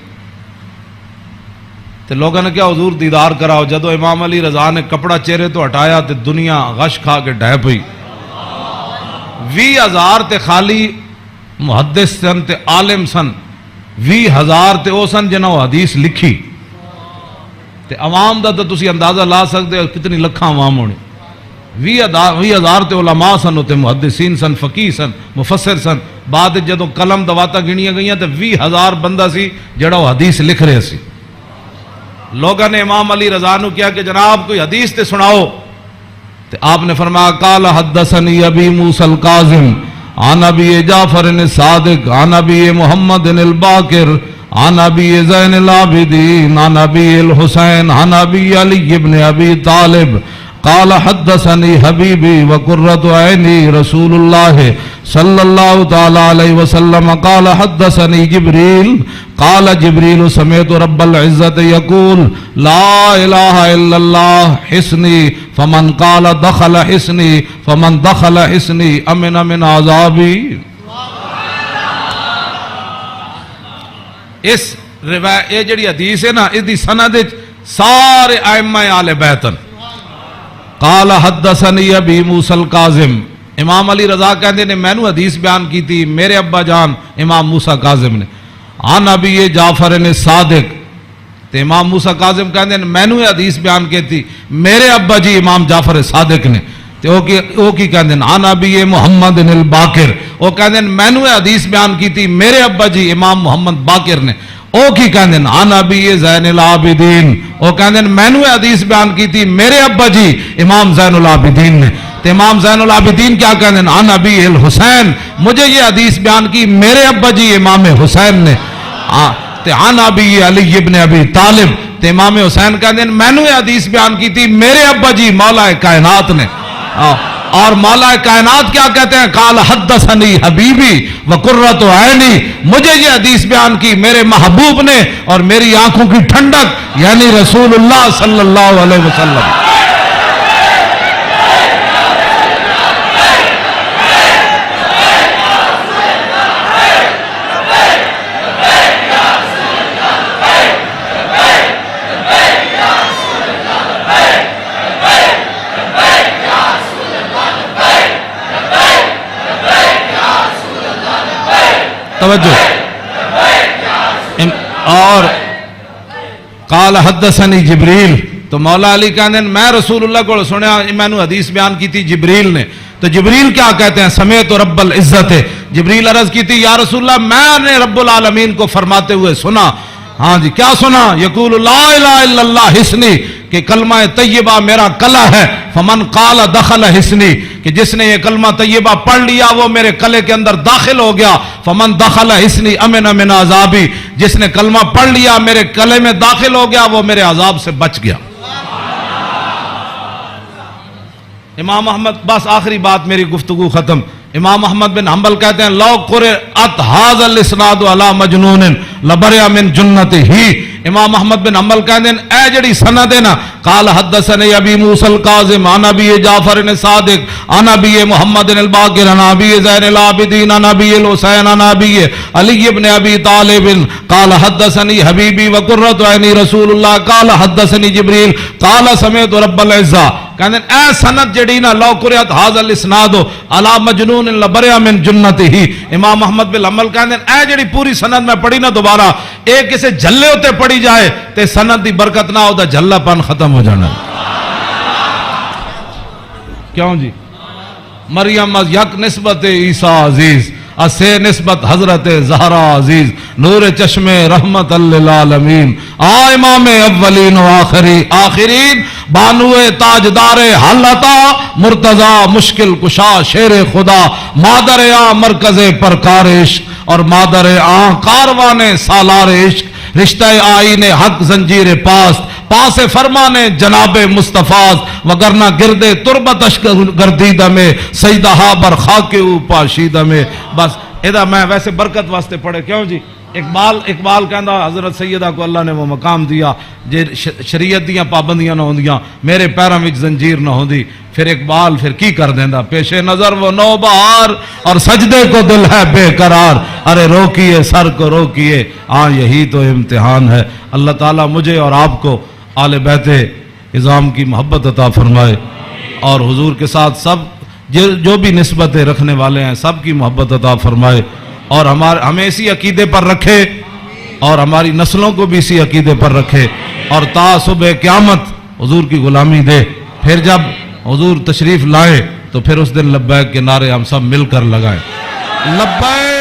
تے لوگوں نے کیا حضور دیدار کراؤ. جدو امام علی رضا نے کپڑا چہرے تو ہٹایا تے دنیا غش کھا کے ڈہ پئی. 20,000 تے خالی محدث سن تے عالم سن, 20,000 تے او سن جنہوں حدیث لکھی تے عوام دا تو تسی اندازہ لا سکتے ہو کتنی لکھاں عوام ہونے. 20,000 تے علماء سن, تے محدثین سن, فقیہ سن, مفسر سن. بعد جدوں قلم دواتا گنیاں گئیاں تے 20,000 بندہ سی جڑا وہ حدیث لکھ رہے سی. لوگوں نے امام علی رضا نو کیا کہ جناب کوئی حدیث تے سناؤ, تے آپ نے فرمایا قال حدثنی ابی موسیٰ الکاظم عن ابی جعفر الصادق عن ابی محمد الباقر عن ابی زین العابدین عن ابی الحسین عن ابی علی ابن ابی طالب قال حدثني حبيبي وقرة عيني رسول الله صلى الله تعالى عليه وسلم قال حدثني جبريل قال جبريل سمعت رب العزة يقول لا إله إلا الله حسني فمن قال دخل حسني فمن دخل حسني أمن من عذابي. اس روایت یہ جڑی حدیث ہے نا اس دی سند سارے ائمہ اہل بیت. قال حدثني ابی موسیٰ الکاظم, امام علی رضا کہندے نے میں نو حدیث بیان کی تھی میرے ابا جان امام موسیٰ کاظم نے. عن ابی جعفر الصادق, تے امام موسیٰ کاظم کہندے نے میں نو حدیث بیان کی تھی میرے ابا جی امام جعفر صادق نے. تے او کی کہندے نے عن ابی محمد الباقر, او کہندے نے میں نو حدیث بیان کی تھی میرے ابا جی امام محمد باقر نے. او کی کہندے ہیں عن ابی زین العابدین, او کہندے ہیں میں نے حدیث بیان کی تھی میرے ابا جی امام زین العابدین نے. تو امام زین العابدین کیا کہندے ہیں عن ابی الحسین, مجھے یہ حدیث بیان کی میرے ابا جی امام حسین نے. عن ابی علی ابن ابی طالب, تو امام حسین کہندے ہیں میں نے حدیث بیان کی تھی میرے ابا جی مولا کائنات نے. اور مولا کائنات کیا کہتے ہیں قال حدثنی حبیبی وقرۃ عینی, مجھے یہ حدیث بیان کی میرے محبوب نے اور میری آنکھوں کی ٹھنڈک یعنی رسول اللہ صلی اللہ علیہ وسلم. توجہ اور قال حدثنی جبریل، تو مولا علی کہتے ہیں میں رسول اللہ کو سنیا، میں نے حدیث بیان کی تھی جبریل نے، تو جبریل کیا کہتے ہیں؟ سمیت رب العزت، جبریل عرض کی تھی یا رسول اللہ میں نے رب العالمین کو فرماتے ہوئے سنا، ہاں جی کیا سنا؟ یقول لا الہ الا اللہ حسنی، کہ کلمہ طیبہ میرا کلہ ہے، فمن قال دخل حسنی، کہ جس نے یہ کلمہ طیبہ پڑھ لیا وہ میرے کلے کے اندر داخل ہو گیا، فمن دخل حسنی امن من عذابی، جس نے کلمہ پڑھ لیا میرے کلے میں داخل ہو گیا وہ میرے عذاب سے بچ گیا۔ امام احمد، بس آخری بات میری گفتگو ختم، امام احمد بن حنبل کہتے ہیں لو قرأت ھذا الاسناد علی مجنون لبرئ من جنتہ، امام احمد بن حنبل کہتے ہیں اے جڑی سند ہے نا، قال حدثني ابی موسیٰ الکاظم عن ابی جعفر صادق عن ابی محمد الباقر عن ابی زین العابدین عن ابی الحسین عن ابی علی بن ابی طالب قال حدثني حبیبی وقرۃ عینی رسول اللہ قال حدثني جبریل قال سمعت رب العزہ، کہتے ہیں اے سند جڑی نا لو قرأت ھذا الاسناد علی مجنون لبرئ من جنتہ، امام احمد بن حنبل کہتے ہیں اے جڑی پوری سند میں پڑھی نا دوبارہ ایک کسے جھلے ہوتے پڑھی جائے تے سند دی برکت نہ ہوتا، جھلا پن ختم ہو جانا۔ کیوں جی؟ مریم از یک نسبت عیسیٰ عزیز، اسے نسبت حضرت زہرا عزیز، نور چشم رحمت للعالمین، امام اولین و آخرین، بانو تاجدار حالتا، مرتضی مشکل کشا شیر خدا، مادر آں مرکز پرکار عشق اور مادر آں کاروان سالار عشق، رشتہ آئین حق زنجیر پاس فرمان جناب مصطفیٰ، وگرنہ گردے تربتش گردیدہ میں سجدہ بر خاک او پاشیدہ میں۔ بس ادا میں ویسے برکت واسطے پڑھے، کیوں جی؟ اقبال کہندا حضرت سیدہ کو اللہ نے وہ مقام دیا جے شریعت دیاں پابندیاں نہ ہوندیاں، میرے پیراں وچ زنجیر نہ ہوندی، پھر اقبال پھر کی کر دیندا، پیش نظر وہ نو بہار اور سجدے کو دل ہے بے قرار، ارے روکیے سر کو روکیے، یہی تو امتحان ہے۔ اللہ تعالیٰ مجھے اور آپ کو آل بیت اعظام کی محبت عطا فرمائے، اور حضور کے ساتھ سب جو بھی نسبتیں رکھنے والے ہیں سب کی محبت عطا فرمائے، اور ہمیں اسی عقیدے پر رکھے اور ہماری نسلوں کو بھی اسی عقیدے پر رکھے، اور تا صبح قیامت حضور کی غلامی دے۔ پھر جب حضور تشریف لائے تو پھر اس دن لبیک کے نعرے ہم سب مل کر لگائیں، لبیک